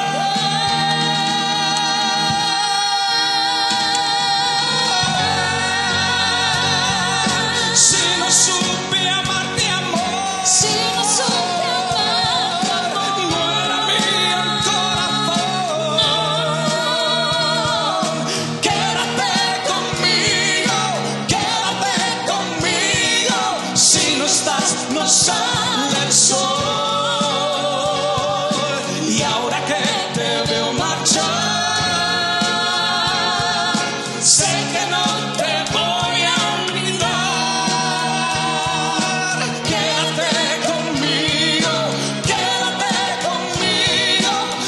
Speaker 11: Si no supe amarte, amor, si no supe amarte, amor, no era mío el corazón. No sale el sol, y ahora que te veo marchar, sé que no te voy a olvidar. Quédate conmigo,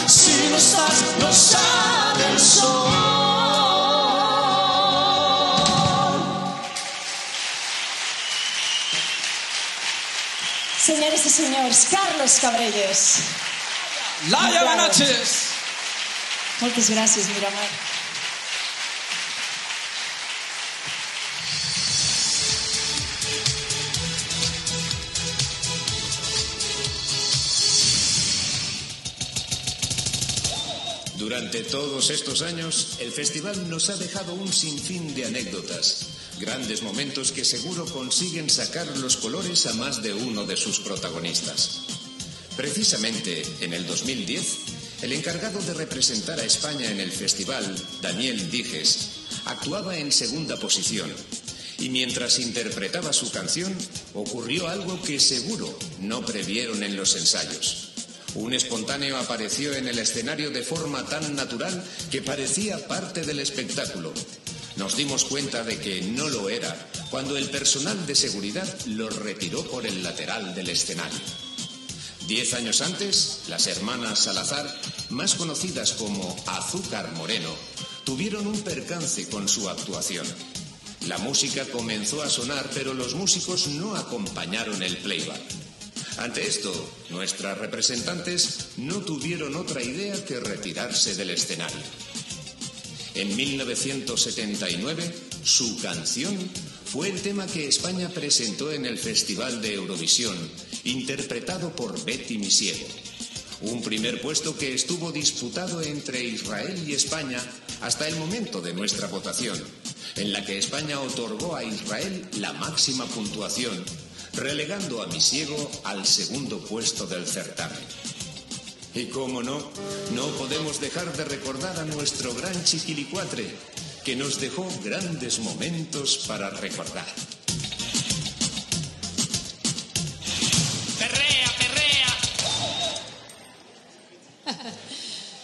Speaker 11: si no estás, no sale el sol.
Speaker 8: Señores y señores, Carlos Cabrelles.
Speaker 11: Laia, buenas noches.
Speaker 8: Muchas gracias, Miramar.
Speaker 6: Durante todos estos años, el festival nos ha dejado un sinfín de anécdotas, grandes momentos que seguro consiguen sacar los colores a más de uno de sus protagonistas. Precisamente en el 2010, el encargado de representar a España en el festival, Daniel Dijes, actuaba en segunda posición, y mientras interpretaba su canción, ocurrió algo que seguro no previeron en los ensayos. Un espontáneo apareció en el escenario de forma tan natural que parecía parte del espectáculo. Nos dimos cuenta de que no lo era cuando el personal de seguridad lo retiró por el lateral del escenario. 10 años antes, las hermanas Salazar, más conocidas como Azúcar Moreno, tuvieron un percance con su actuación. La música comenzó a sonar, pero los músicos no acompañaron el playback. Ante esto, nuestras representantes no tuvieron otra idea que retirarse del escenario. En 1979, su canción fue el tema que España presentó en el Festival de Eurovisión, interpretado por Betty Misiego. Un primer puesto que estuvo disputado entre Israel y España hasta el momento de nuestra votación, en la que España otorgó a Israel la máxima puntuación, relegando a Misiego al segundo puesto del certamen. Y cómo no podemos dejar de recordar a nuestro gran Chiquilicuatre, que nos dejó grandes momentos para recordar.
Speaker 9: ¡Perrea, perrea!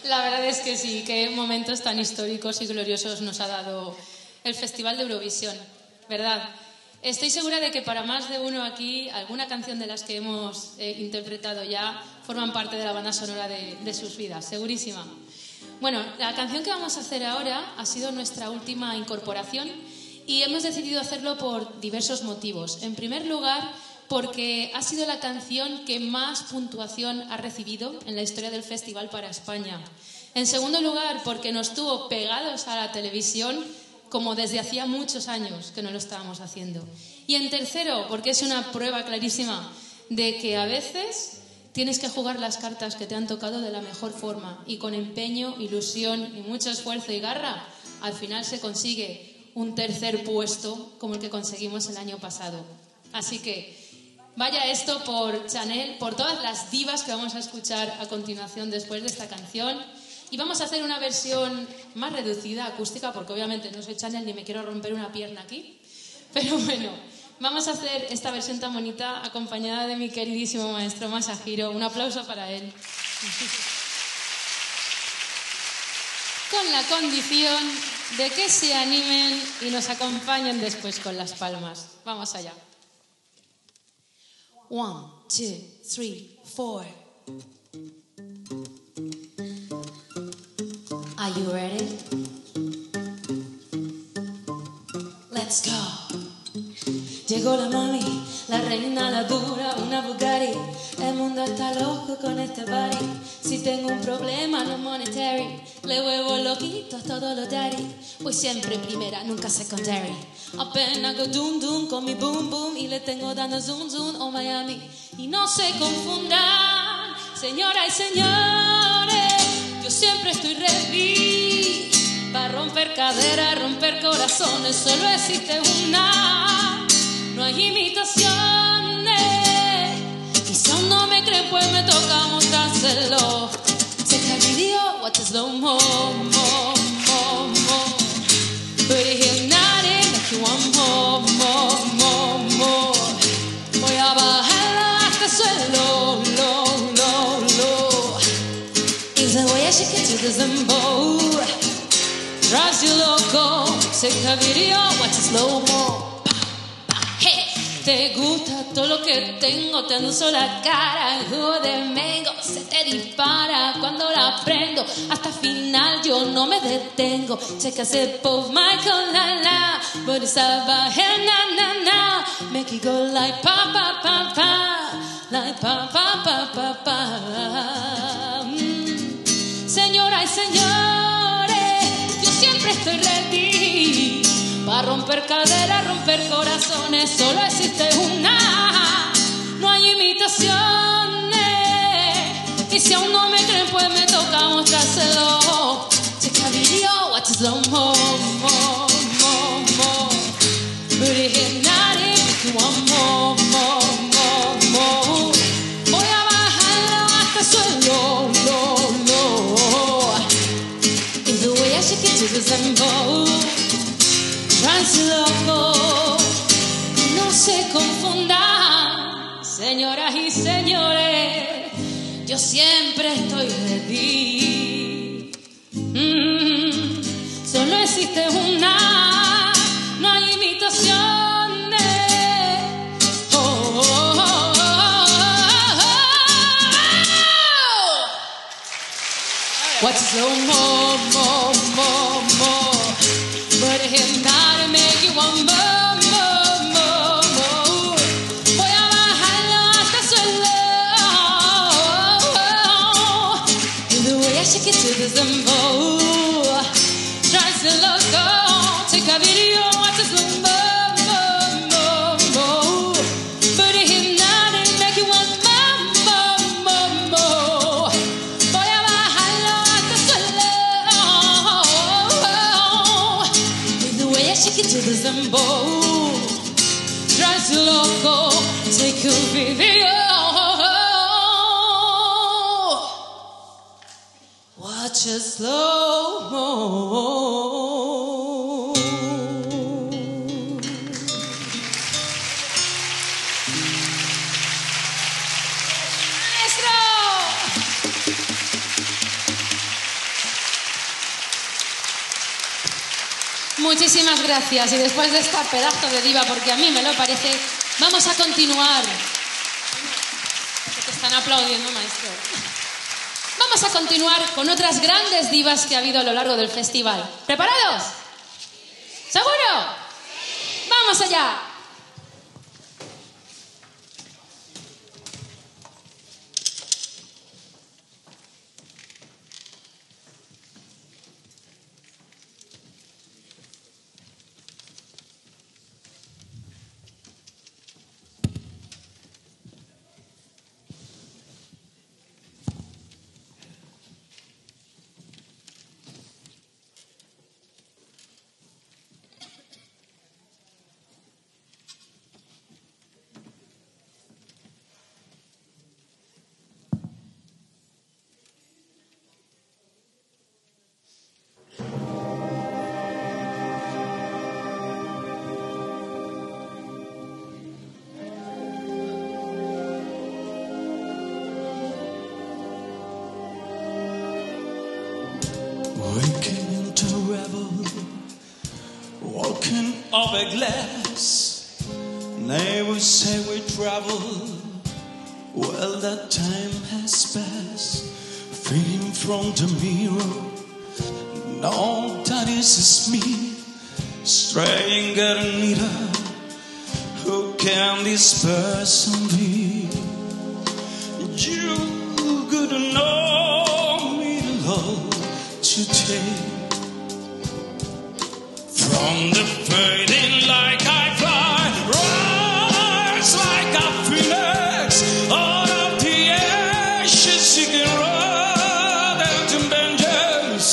Speaker 9: La verdad es que sí, qué momentos tan históricos y gloriosos nos ha dado el Festival de Eurovisión, ¿verdad? Estoy segura de que para más de uno aquí, alguna canción de las que hemos interpretado ya forman parte de la banda sonora de sus vidas, segurísima. Bueno, la canción que vamos a hacer ahora ha sido nuestra última incorporación y hemos decidido hacerlo por diversos motivos. En primer lugar, porque ha sido la canción que más puntuación ha recibido en la historia del festival para España. En segundo lugar, porque nos tuvo pegados a la televisión como desde hacía muchos años que no lo estábamos haciendo. Y en tercero, porque es una prueba clarísima de que a veces tienes que jugar las cartas que te han tocado de la mejor forma y con empeño, ilusión y mucho esfuerzo y garra, al final se consigue un tercer puesto como el que conseguimos el año pasado. Así que vaya esto por Chanel, por todas las divas que vamos a escuchar a continuación después de esta canción. Y vamos a hacer una versión más reducida, acústica, porque obviamente no soy Chanel ni me quiero romper una pierna aquí. Pero bueno, vamos a hacer esta versión tan bonita acompañada de mi queridísimo maestro Masahiro. Un aplauso para él. Con la condición de que se animen y nos acompañen después con las palmas. Vamos allá. 1, 2, 3, 4. Are you ready? Let's go. Llegó la mami, la reina, la dura, una Bugatti. El mundo está loco con este party. Si tengo un problema, no monetary, le vuelvo loquito a todos los daddy. Voy siempre primera, nunca secondary. Apenas hago dum dum con mi boom boom y le tengo dando zoom zoom oh Miami. Y no se confundan, señoras y señores, yo siempre estoy ready para romper caderas, romper corazones. Solo existe una, no hay imitaciones. Y si aún no me creen, pues me toca mostrárselo. Take a video, watch it slow mo, mo, mo, mo. Put it hypnotic, make you want more, more, more, more. Voy a bajarlo hasta el suelo, low, low, low. Is the way she gets to the Zimbo. Drives you loco. Take a video, watch it slow mo. Hey, te gusta todo lo que tengo, te anuncio la cara, el jugo de mango se te dispara cuando la prendo. Hasta final yo no me detengo. Take a sip of my cola, but it's about here, na, na, na. Make it go like pa, pa, pa, pa, like pa, pa, pa, pa, pa. Señoras y señores, yo siempre estoy ready para romper caderas, romper corazones. Solo existe una, no hay imitaciones. Y si aún no me creen, pues me toca mostrárselo. Take a video, watch it slow mo, mo, mo, mo. Booty hypnotic, make you want more, more, more, more. Voy a bajarlo hasta el suelo, low, low. In the way I shake it to the Zimbo. Loco, no se confundan, señoras y señores, yo siempre estoy ready. Solo existe una, no hay imitaciones. Oh, oh, oh, oh, oh. Watch it slow mo, mo, mo, mo. But hypnotic make you want more, more, more, more. Voy a bajarlo hasta el suelo. In the way I shake it to the Zimbo. Drives the loco. Take a video, watch it slow mo, mo, mo, mo. But hypnotic make you want more, more, more, more. Voy a bajarlo hasta el suelo. Shake it to the Zimbo. Drives you loco. Take a video. Watch it slow mo. Maestro. Muchísimas gracias. Y después de esta pedazo de diva, porque a mí me lo parece, vamos a continuar. Te están aplaudiendo, maestro. Vamos a continuar con otras grandes divas que ha habido a lo largo del festival. ¿Preparados? ¿Seguro? ¡Vamos allá!
Speaker 10: Waking into revel, walking of a glass. Neighbors say we travel, well that time has passed. Feeding from the mirror, no, that is me. Straying at a needle, who can this person be? You could know me, love. Today, from the fading light I fly, rise like a phoenix out of the ashes, seeking wrath and vengeance,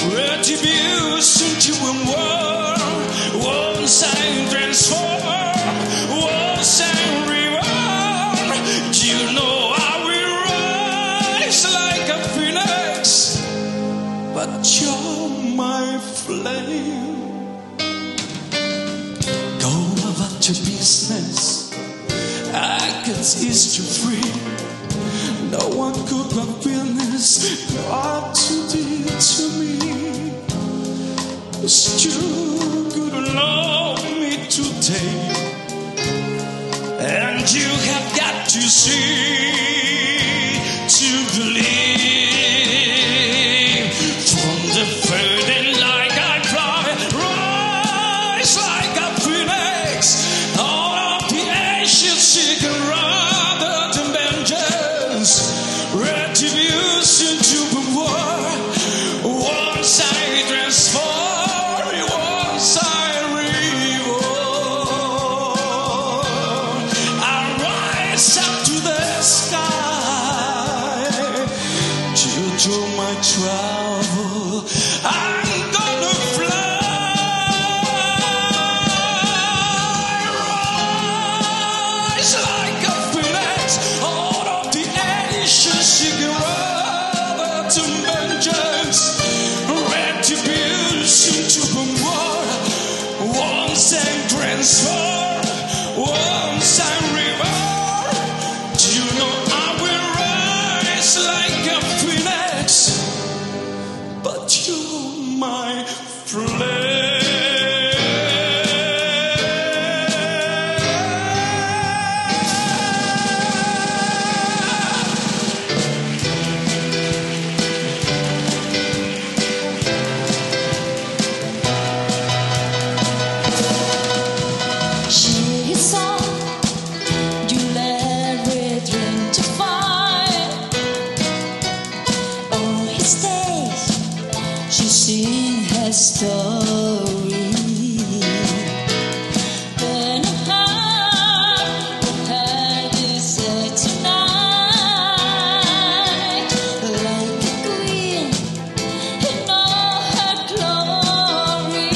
Speaker 10: retribution to a world. Once I transform, once I reborn, you know I will rise like a phoenix. But you're my flame. Go about your business, I can set you free. No one could have business what you did to me. 'Cause you could love me today, and you have got to see to believe. The fading light I fly, rise like a phoenix out of the ashes, seeking rather than vengeance, retribution to the world. Once I transform, once I reborn, I rise up to the sky due to my travel. I'm gonna fly, rise like a phoenix out of the ashes, seeking rather to vengeance, retribution to the world. Once I transform, once I reborn, you know I will rise like a phoenix. But you're my flame.
Speaker 4: She saw you let everything to find on his days. She sing her story. Then her heart had deserted tonight, like a queen in all her glory.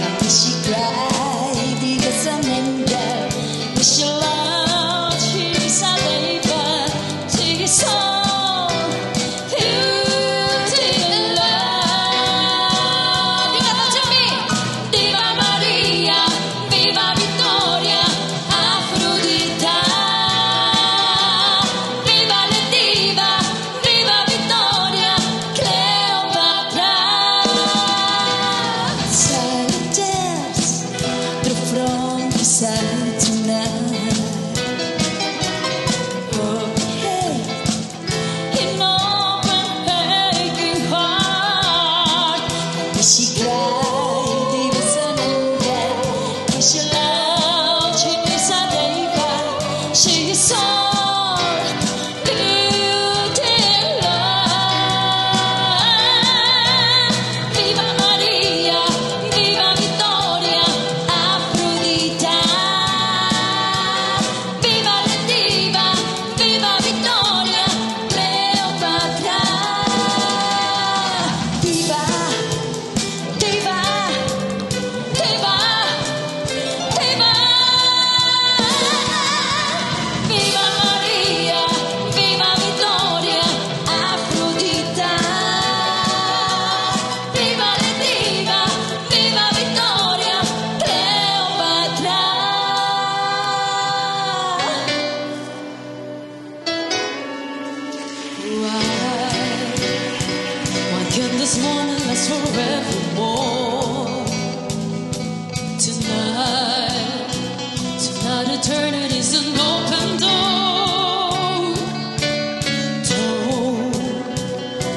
Speaker 4: Now did she cry because I'm in there? Is she loud? She's a labor. She's all beauty and love. You know
Speaker 9: this moment lasts forevermore. Tonight eternity's an open door.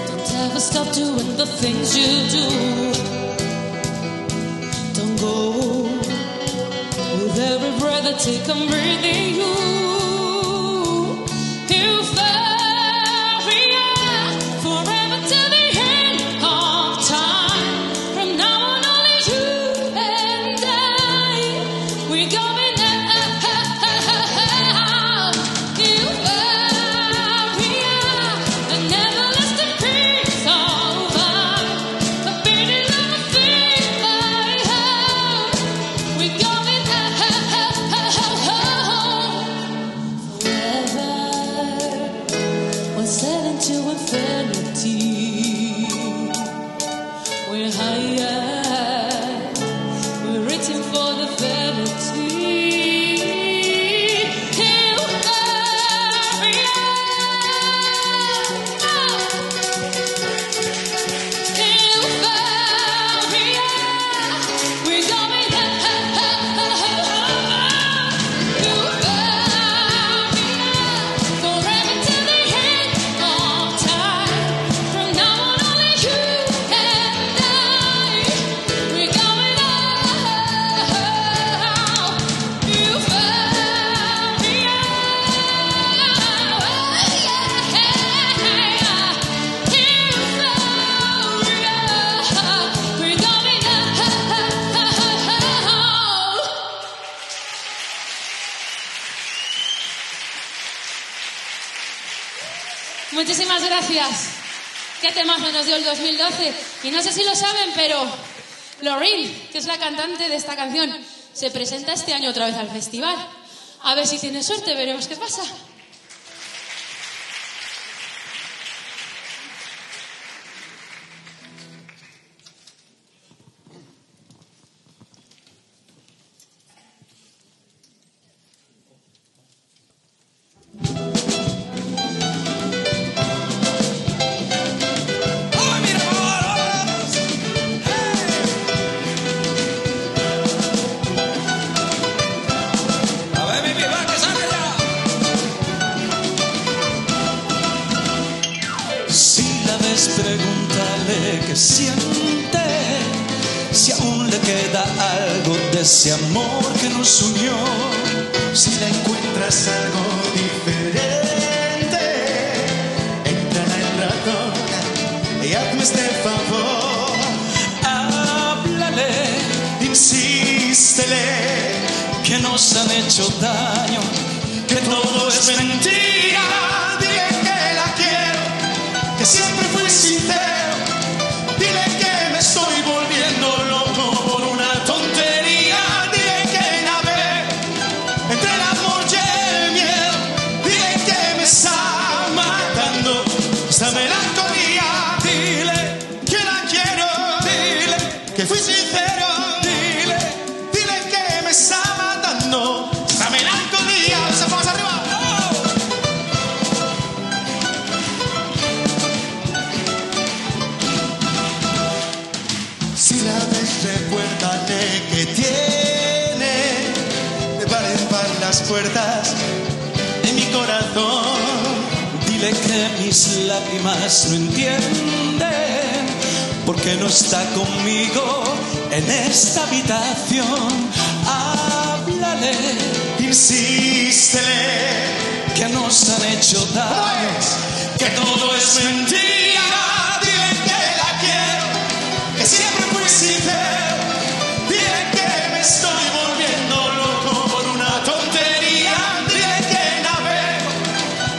Speaker 9: Don't ever stop doing the things you do. Don't go. With every breath I take, I'm breathing you. Euphoria, forever till the end of time. From now on, only you and I. We're going out. Euphoria, the never-lasting peace of mind. The beating of a fever I have. We're going out forever. We're set into infinity. We're higher. We're reaching for the vanity. We're going forever till the end of time. From now on, only you and I. We're going Muchísimas gracias. Qué temazo nos dio el 2012. Y no sé si lo saben, pero Loreen, que es la cantante de esta canción, se presenta este año otra vez al festival. A ver si tiene suerte, veremos qué pasa.
Speaker 10: Si la ves, pregúntale qué siente, si aún le queda algo de ese amor que nos unió.
Speaker 5: Si la encuentras algo diferente, entra en el ratón y hazme este favor.
Speaker 10: Háblale,
Speaker 5: insístele,
Speaker 10: que nos han hecho daño,
Speaker 5: que todo es mentira. Dile que la quiero, que siempre fui sincero. Dile que me estoy volviendo loco por una tontería. Dile que navego entre el amor y el miedo. Dile que me está matando esta melancolía. Dile que la quiero. Dile que fui sincero. Dile que me está matando esta melancolía. Se vamos arriba. Si la ves, recuérdale que tiene de par en par las puertas de mi corazón.
Speaker 10: dile que mis lágrimas no entienden, porque no está conmigo en esta habitación. Háblale,
Speaker 5: insístele,
Speaker 10: que nos han hecho daño,
Speaker 5: que todo es mentira. Dile que la quiero, que siempre fui sincero. Dile que me estoy volviendo loco por una tontería. Dile que navego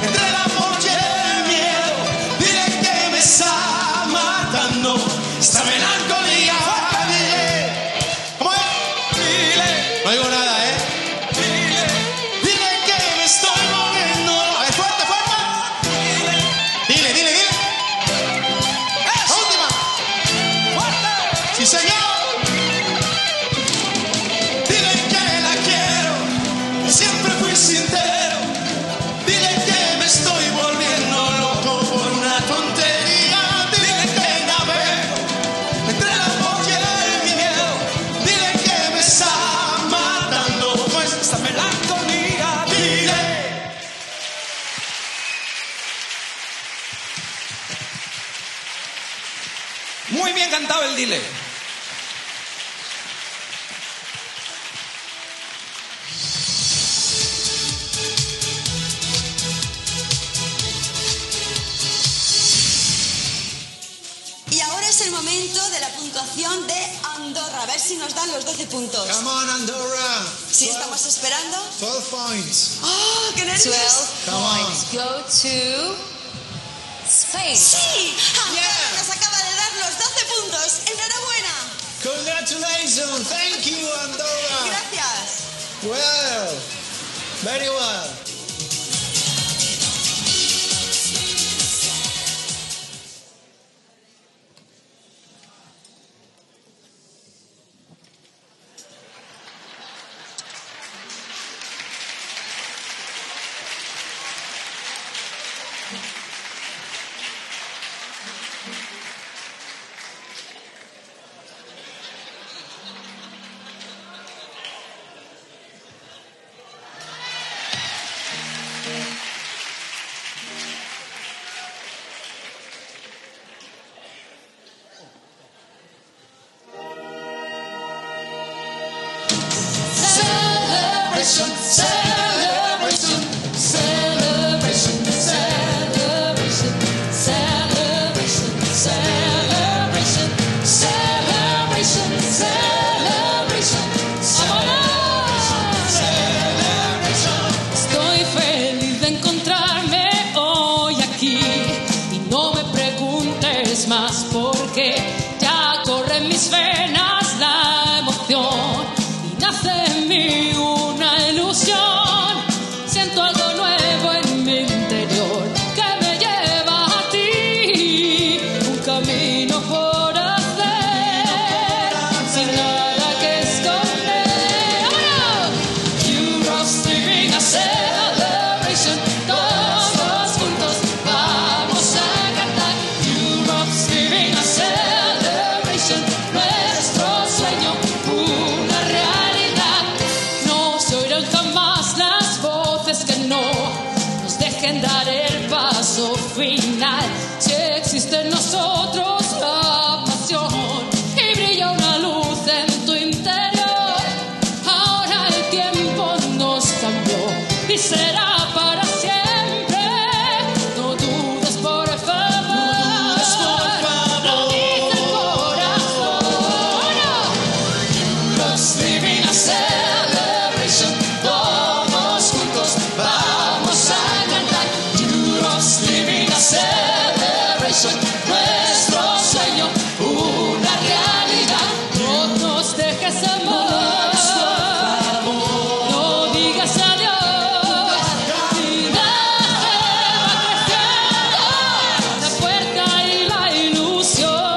Speaker 5: entre el amor y el miedo. Dile que me está matando esta melancolía. Dile, ¿cómo es? Dile, no digo nada, ¿eh? Dile que me estoy volviendo. A ver, fuerte, fuerte. Dile, dile, dile. La última. Fuerte. Sí, señor. Dile que la quiero, que siempre fui sincero. Dile que me estoy volviendo loco por una tontería. Dile que navego
Speaker 7: Muy bien cantado el dile.
Speaker 8: Y ahora es el momento de la puntuación de Andorra. A ver si nos dan los 12 puntos.
Speaker 7: Come on, Andorra.
Speaker 8: Sí, estamos esperando.
Speaker 7: 12 points.
Speaker 8: ¡Oh, qué nervios!
Speaker 9: 12
Speaker 7: Come on.
Speaker 9: points go to Spain.
Speaker 8: ¡Sí! Andorra nos acaba de dar los 12 puntos. ¡Enhorabuena!
Speaker 7: Congratulations. Thank you, Andorra.
Speaker 8: Gracias.
Speaker 7: Well, very well.
Speaker 9: Celebration, celebration, celebration, celebration, celebration, celebration, celebration, celebration. Estoy feliz de encontrarme hoy aquí y no me preguntes más porque ya corre en mis venas la emoción y nace en mí una ilusión. Siento algo nuevo en mi interior que me lleva a ti, un camino por hacer sin nada que esconder. ¡Vámonos! Europe's living a celebration, todos juntos vamos a cantar. Europe's living a celebration, nuestro sueño una realidad. No se oirán jamás las voces que no nos dejen dar el paso final. Si existe en nosotros la pasión y brilla una luz en tu interior, ahora el tiempo nos cambió y será para siempre. No dudes por favor, lo dice el corazón. Europe's living a celebration, todos juntos vamos a cantar. Europe's living a celebration, nuestro sueño una realidad. No nos dejes amor, no digas adiós. Vida va creciendo, la fuerza y la ilusión.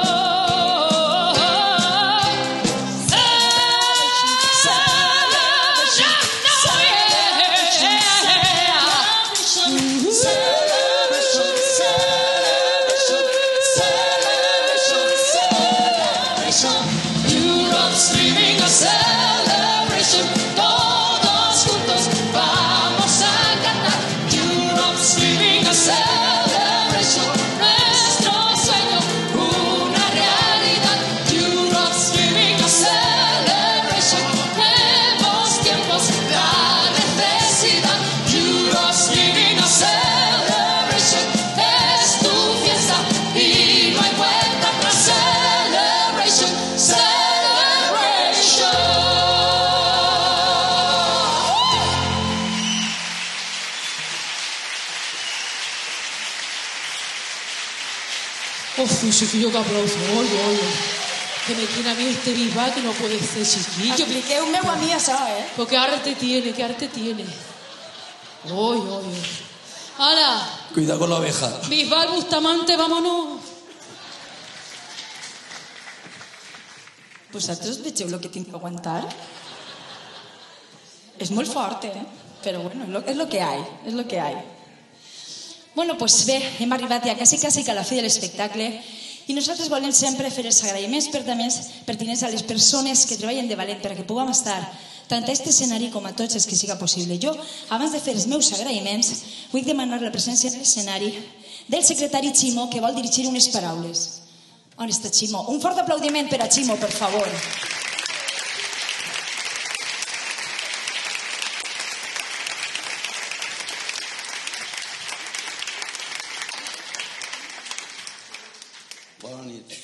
Speaker 9: Europe's living a celebration, todos juntos vamos a cantar. Europe's living a celebration, nuestro sueño una realidad. Europe's living a celebration, nuevos tiempos, la necesidad. Europe's living a celebration, es tu fiesta y no hay vuelta atrás. Celebration, celebration.
Speaker 12: Uf, chiquillo, que aplauso. Oye, que me tiene a mí este Bisbal que no puede ser, chiquillo.
Speaker 8: Expliqué un meu a mí eso, ¿eh?
Speaker 12: Porque arte tiene, que arte tiene. Oye. ¡Hala!
Speaker 13: Cuidado con la oveja.
Speaker 12: Bisbal, Bustamante, vámonos.
Speaker 14: Vosaltres vegeu el que tinc que aguantar? És molt fort, Però bueno, és lo que hay, és lo que hay. Bueno, doncs bé, hem arribat ja quasi a la fi de l'espectacle i nosaltres volem sempre fer els agraïments pertinents a les persones que treballen de valent perquè puguem estar tant a aquest escenari com a tots els que siga possible. Jo, abans de fer els meus agraïments, vull demanar la presència en l'escenari del secretari Ximo, que vol dirigir unes paraules. On està Ximo? Un fort aplaudiment per a Ximo, per favor.
Speaker 13: Bona nit.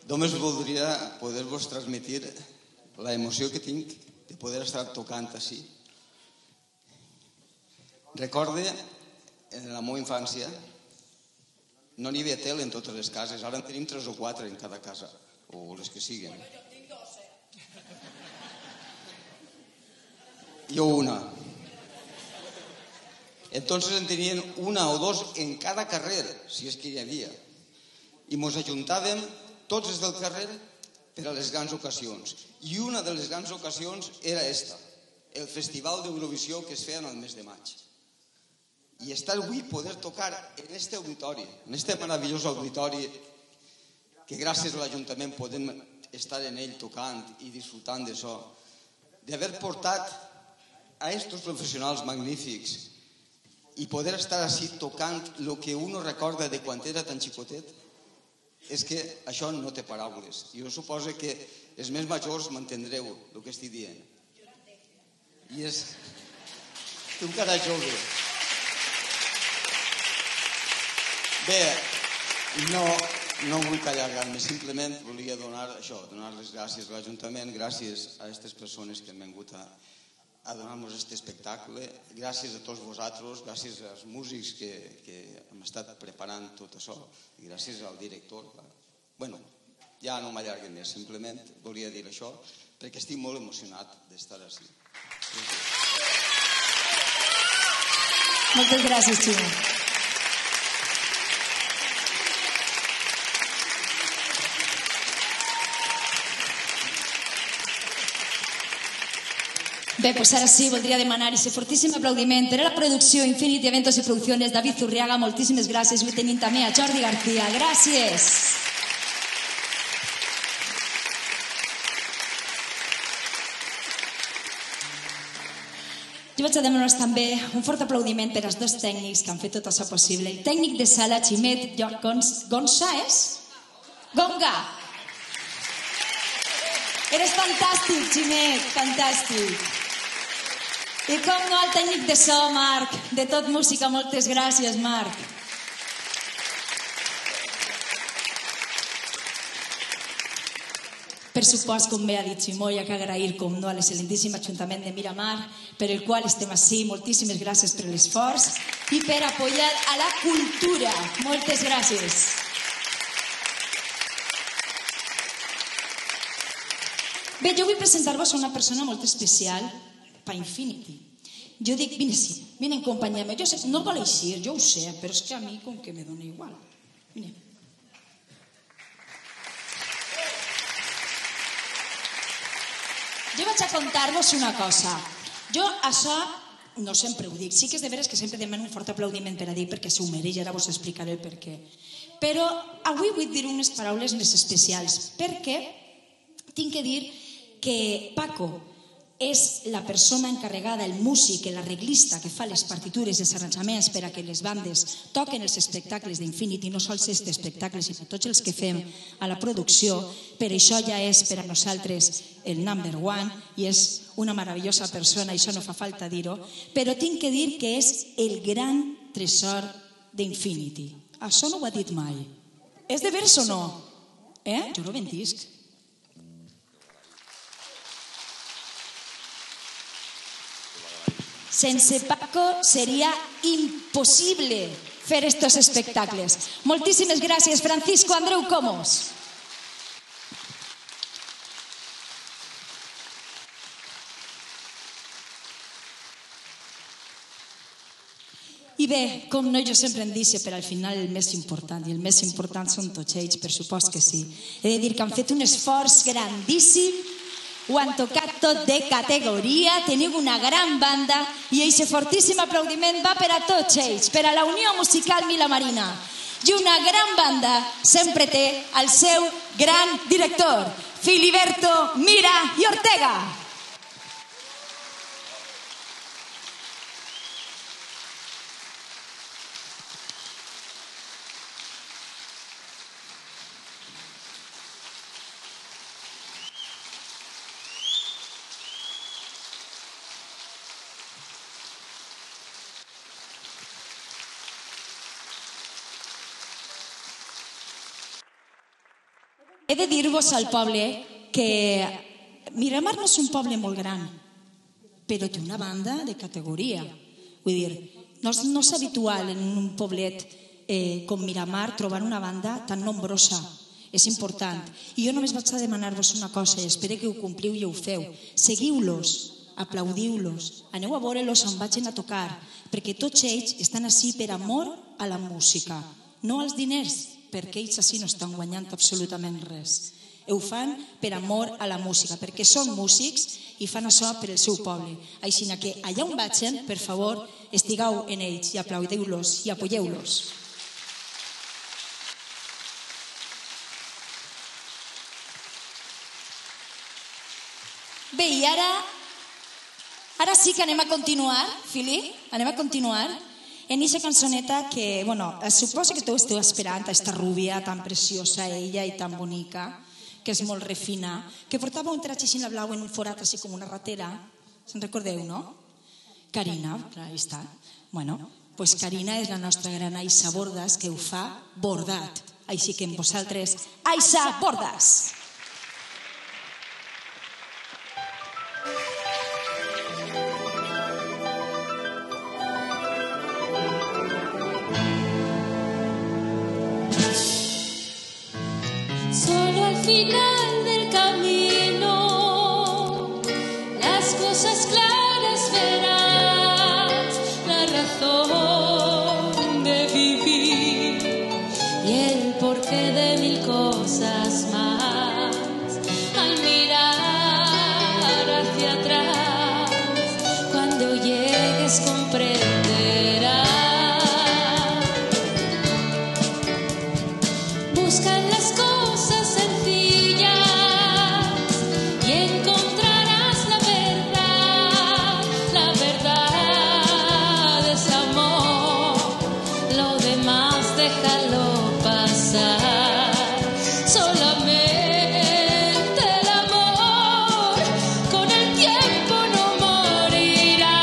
Speaker 13: Només voldria poder-vos transmetir la emoció que tinc de poder estar tocant així. Recorde, en la meva infància, no n'hi havia tele en totes les cases, ara en tenim 3 o 4 en cada casa, o les que siguen. Jo una. Entonces en tenien una o dos en cada carrer, si és que hi havia. I mos ajuntàvem tots els del carrer per a les grans ocasions. I una de les grans ocasions era esta, el Festival d'Eurovisió que es feia en el mes de maig. I estar avui poder tocar en este auditori, en este meravellós auditori, que gràcies a l'Ajuntament podem estar en ell tocant i disfrutant d'això, d'haver portat a estos professionals magnífics i poder estar així tocant el que uno recorda de quan era tan xicotet, és que això no té paraules. Jo suposo que els més majors m'entendreu el que estic dient. I és... Tu encara jove. Bé, no vull allargar-me, simplement volia donar les gràcies a l'Ajuntament, gràcies a aquestes persones que han vingut a donar-nos aquest espectacle, gràcies a tots vosaltres, gràcies als músics que hem estat preparant tot això, i gràcies al director. Bueno, ja no m'allargue més, simplement volia dir això, perquè estic molt emocionat d'estar així.
Speaker 14: Moltes gràcies, Ximo. Bé, doncs ara sí, voldria demanar aquest fortíssim aplaudiment per a la producció Infinity Eventos i Producciones, David Zurriaga, moltíssimes gràcies. Avui tenim també a Jordi García. Gràcies. Jo vaig a demanar també un fort aplaudiment per als dos tècnics que han fet tot això possible. El tècnic de sala, Ximet Gonça, és? Gonga! Eres fantàstic, Ximet, fantàstic. I com no, el tècnic de so, Marc, de Tot Música, moltes gràcies, Marc. Per supost, com bé ha dit Ximo, hi ha que agrair, com no, a l'excel·lentíssim Ajuntament de Miramar, per el qual estem així. Moltíssimes gràcies per l'esforç i per apoyar a la cultura. Moltes gràcies. Bé, jo vull presentar-vos a una persona molt especial per Infinity. Jo dic, vine sí, vine en companyia meva. Jo sé, no vol eixir, jo ho sé, però és que a mi com que me dona igual. Vine. Jo vaig a contar-vos una cosa. Jo això no sempre ho dic. Sí que és de veres que sempre demano un fort aplaudiment per a dir perquè s'ho mereix, ara vos explicaré el per què. Però avui vull dir unes paraules més especials perquè tinc que dir que Paco és la persona encarregada, el músic, l'arreglista que fa les partitures, els arranjaments per a que les bandes toquen els espectacles d'Infinity, no sols aquest espectacle, sinó tots els que fem a la producció. Per això ja és per a nosaltres el number one i és una meravellosa persona, això no fa falta dir-ho, però tinc que dir que és el gran tresor d'Infinity. Això no ho ha dit mai. És de veres o no? Jo no mentisc. Sense Paco sería imposible fer estos espectacles. Moltíssimes gràcies, Francisco Andreu Comos. I bé, com no, jo sempre em dic per al final el més important, i el més important són tots ells, per supost que sí. He de dir que han fet un esforç grandíssim, ho han tocat tot de categoria, teniu una gran banda i aquest fortíssim aplaudiment va per a tots ells, per a la Unió Musical Milamarina. I una gran banda sempre té el seu gran director, Filiberto Mira i Ortega. He de dir-vos al poble que Miramar no és un poble molt gran, però té una banda de categoria. Vull dir, no és habitual en un poblet com Miramar trobar una banda tan nombrosa. És important. I jo només vaig a demanar-vos una cosa i espero que ho compliu i ho feu. Seguiu-los, aplaudiu-los, aneu a veure-los on vagin a tocar, perquè tots ells estan ací per amor a la música, no als diners, perquè ells ací no estan guanyant absolutament res. Ho fan per amor a la música, perquè són músics i fan això per el seu poble. Així que allà on vagin, per favor, estigueu en ells i aplaudiu-los i apoyeu-los. Bé, i ara sí que anem a continuar, Fili, anem a continuar en aquesta cançoneta que, bueno, suposo que tots esteu esperant aquesta rúbia tan preciosa ella i tan bonica, que és molt refina, que portava un traje així en la blau en un forat així com una ratera. Se'n recordeu, no? Carina, clar, ahí està. Bueno, pues Carina és la nostra gran Aixa Bordas que ho fa bordat. Així que amb vosaltres, Aixa Bordas!
Speaker 9: Solo al final del camino las cosas claras verás, la razón de vivir y el porqué de mil cosas más. Al mirar hacia atrás, cuando llegues comprenderás. Busca en las cosas sencillas y encontrarás la verdad es amor, lo demás déjalo pasar, solamente el amor con el tiempo no morirá.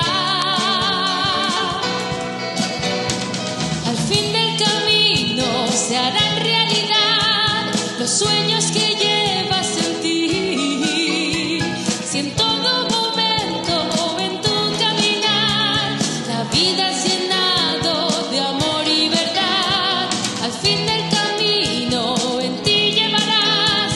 Speaker 9: Al fin del camino se harán realidad los sueños que llevas en ti. Si en todo momento en tu caminar la vida es llenado de amor y verdad, al fin del camino en ti llevarás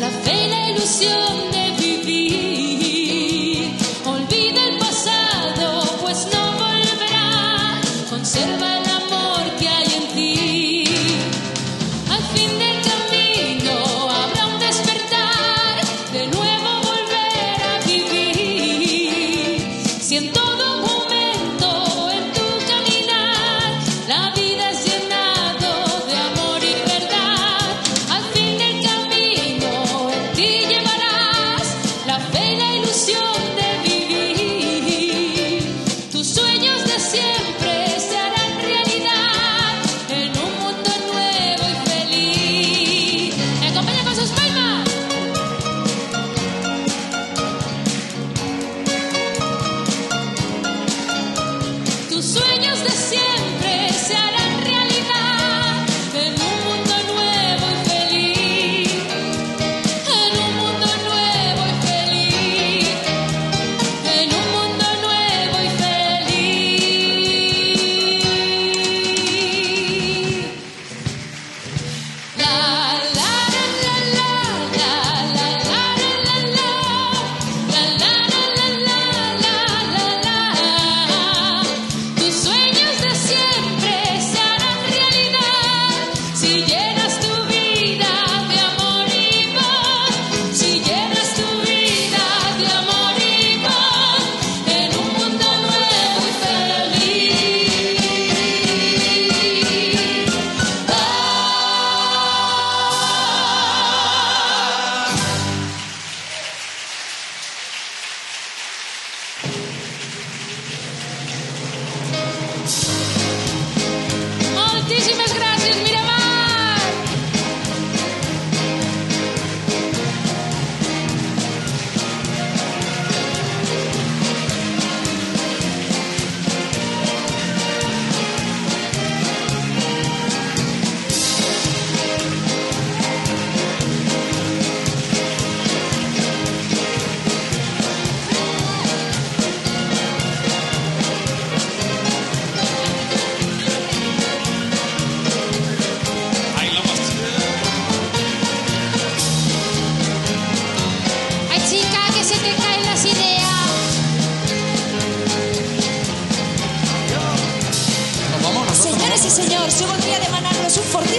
Speaker 9: la fe y la ilusión de vivir. Olvida el pasado, pues no volverá. Conserva el amor que hay en ti. Al fin del camino habrá un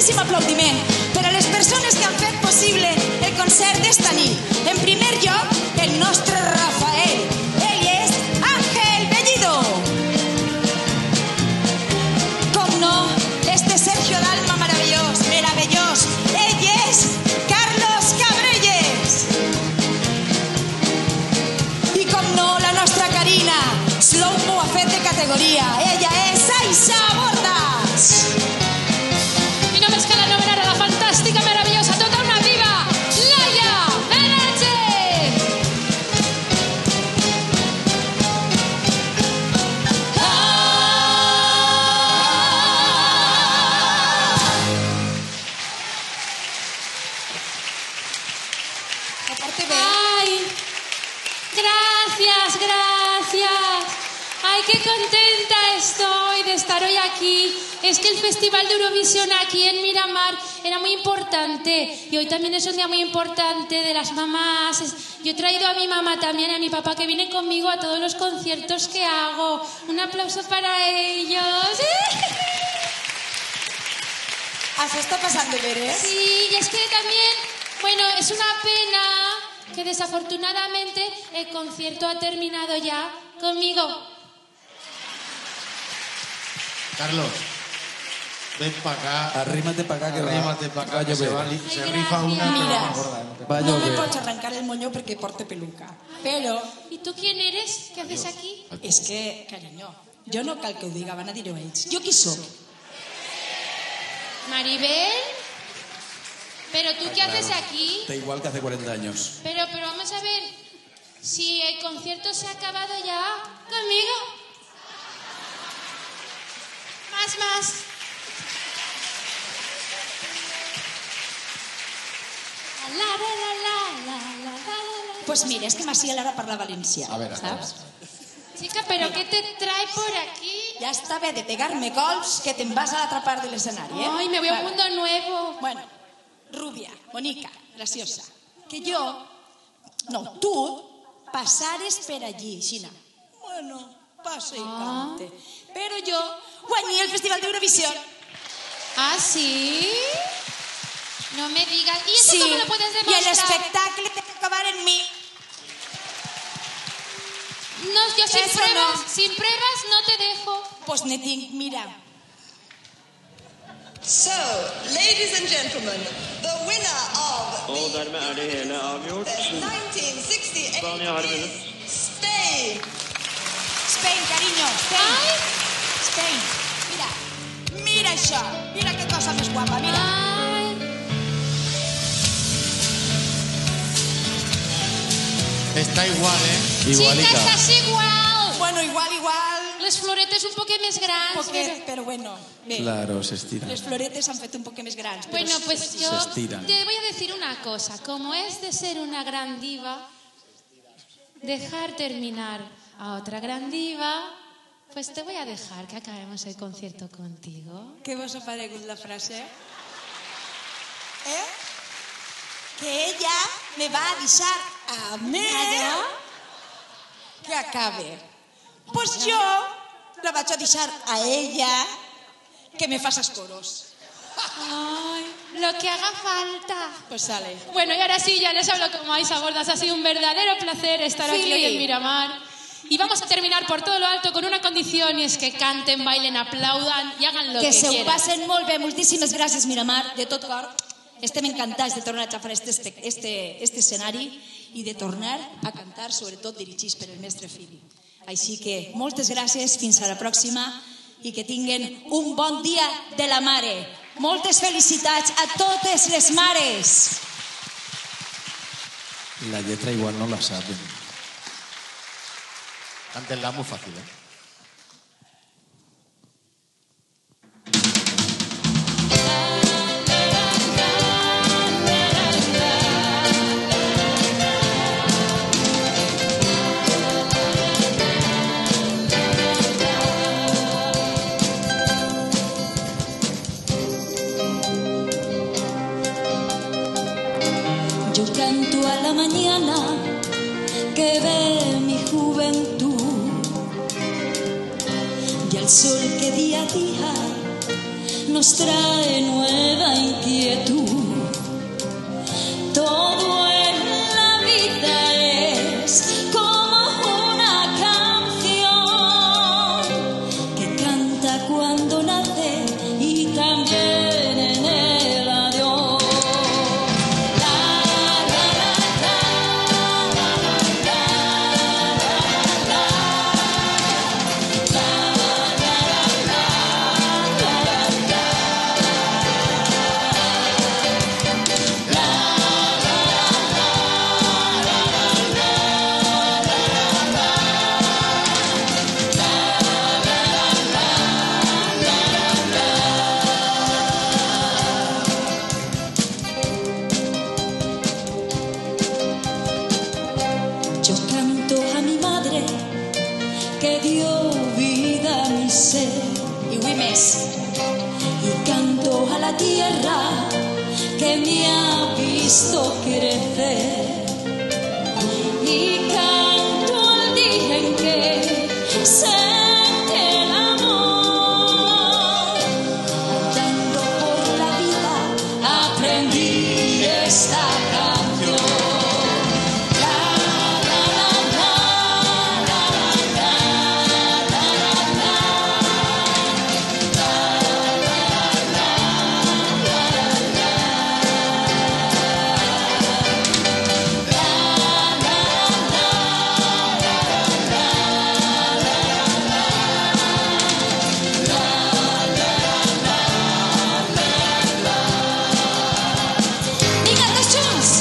Speaker 14: fortíssim aplaudiment per a les persones que han fet possible el concert d'esta nit. En primer lloc, el nostre Rafael. Ell és Ángel Bellido. Com no, este Sergio Dalma meravellós. Ell és Carlos Cabrelles. I com no, la nostra Carina. Slow-mo ha fet de categoria. Ella és Aixa Bordas.
Speaker 9: I només cal anomenar a la fantàstica, meravellosa, tota una diva, Laia Menache. Ay, gracias, gracias. Ay, qué contenta estoy de estar hoy aquí. Es que el Festival de Eurovisión aquí en Miramar era muy importante y hoy también es un día muy importante de las mamás. Yo he traído a mi mamá también y a mi papá que vienen conmigo a todos los conciertos que hago. Un aplauso para ellos.
Speaker 14: ¿Se está pasando bien, eh?
Speaker 9: Sí, y es que también, bueno, es una pena que desafortunadamente el concierto ha terminado ya conmigo.
Speaker 5: Carlos, ven para acá.
Speaker 15: Arrímate para acá que
Speaker 5: Arrímate para acá,
Speaker 15: va a
Speaker 5: que se,
Speaker 15: llover.
Speaker 5: se rifa una, pero
Speaker 14: Mira,
Speaker 5: más gorda.
Speaker 15: Va a
Speaker 14: no me
Speaker 15: llover.
Speaker 14: pots arrancar el moño perquè porte peluca. Però
Speaker 9: ¿Y tú quién eres? ¿Qué haces aquí?
Speaker 14: és que, carinyo, jo no cal que ho diga, van a dir-ho ells. Jo qui sóc?
Speaker 9: Maribel. ¿Pero tú qué haces aquí?
Speaker 15: Está igual que hace 40 años.
Speaker 9: Pero vamos a ver, si el concierto se ha acabado ya, conmigo. Más.
Speaker 14: Pues mira, és que Maciel ara parla valencià,
Speaker 5: A veure.
Speaker 14: saps?
Speaker 9: Chica, ¿pero qué te trae por aquí?
Speaker 14: Ja està bé de pegar-me cols que te'n vas a l'altra part de l'escenari, eh?
Speaker 9: Ay, me voy a un
Speaker 14: Vale.
Speaker 9: mundo nuevo.
Speaker 14: Bueno, rubia, bonica, graciosa. Que jo, no, tu, passares per allí, Xina. Bueno, passa i cante. Però jo guanyé el Festival d'Eurovisió.
Speaker 9: ¿Ah, sí? No me digas. ¿Y eso
Speaker 14: Sí,
Speaker 9: cómo lo puedes
Speaker 14: i
Speaker 9: demostrar?
Speaker 14: l'espectacle té que acabar en mi.
Speaker 9: No, yo sin
Speaker 14: Eso
Speaker 9: pruebas,
Speaker 14: no.
Speaker 9: sin pruebas no te dejo.
Speaker 14: Pues ne tinc, mira.
Speaker 8: So, ladies and gentlemen, the winner of
Speaker 16: Og dermed er det hele avgjort.
Speaker 8: 1968
Speaker 16: Spania har vunnet.
Speaker 8: Spain.
Speaker 14: Spain, cariño, Spain. Spain. Mira, mira això. Mira que cosa més guapa, mira.
Speaker 5: Está igual, ¿eh?
Speaker 15: Igualica.
Speaker 9: Chica, estás igual.
Speaker 14: Bueno, igual.
Speaker 9: Les floretes un poco més grans.
Speaker 14: Poquet, però bueno, bé.
Speaker 15: Claro, se estira.
Speaker 14: Les floretes han fet un poc més grans.
Speaker 9: Bueno,
Speaker 14: però
Speaker 9: pues yo
Speaker 15: Se estiran.
Speaker 9: te voy a decir una cosa. Como es de ser una gran diva, dejar terminar a otra gran diva, pues te voy a dejar que acabemos el concierto contigo.
Speaker 14: Què vos ha paregut la frase? Que ella me va a deixar a mi que acabe. Pues jo la vaig a deixar a ella que me faça els coros.
Speaker 9: Ay, lo que haga falta.
Speaker 14: Pues sale.
Speaker 9: Bueno, y ahora sí, ya les hablo como Aixa Bordas. Ha sido un verdadero placer estar aquí
Speaker 14: Sí.
Speaker 9: hoy en Miramar. Y vamos a terminar por todo lo alto con una condición, y es que canten, bailen, aplaudan y hagan lo que
Speaker 14: Que se ho
Speaker 9: quieran.
Speaker 14: passen molt bé. Moltíssimes gràcies, Miramar, de tot cor. Estem encantats de tornar a xafar este escenari i de tornar a cantar, sobretot dirigits per el mestre Fili. Així que moltes gràcies, fins a la pròxima i que tinguen un bon dia de la mare. Moltes felicitats a totes les mares.
Speaker 15: La letra igual no la saben.
Speaker 5: Cántenla muy fácil, ¿eh?
Speaker 14: Yo canto a la mañana que ve mi juventud y al sol que día a día
Speaker 9: nos trae nueva inquietud. Todo en la vida es como una canción que canta cuando nace y también en el adiós. Yo canto a mi madre que dio vida a mi ser y Wimes. Y canto a la tierra que me ha visto crecer. Y canto al día en que sentí el amor. Andando por la vida aprendí esta canción. Vinga, tots junts!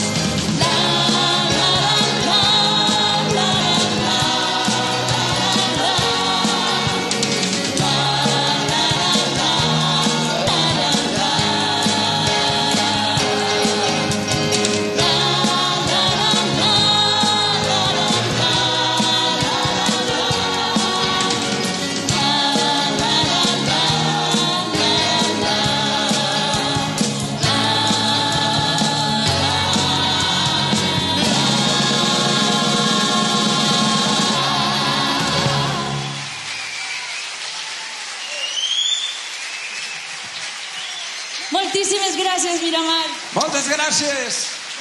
Speaker 9: Moltíssimes gràcies, Miramar.
Speaker 15: Moltes gràcies.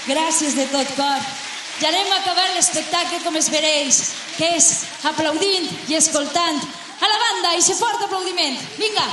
Speaker 14: Gràcies de tot cor. Ja anem a acabar l'espectacle com es mereix, que és aplaudint i escoltant a la banda i se fort aplaudiment. Vinga!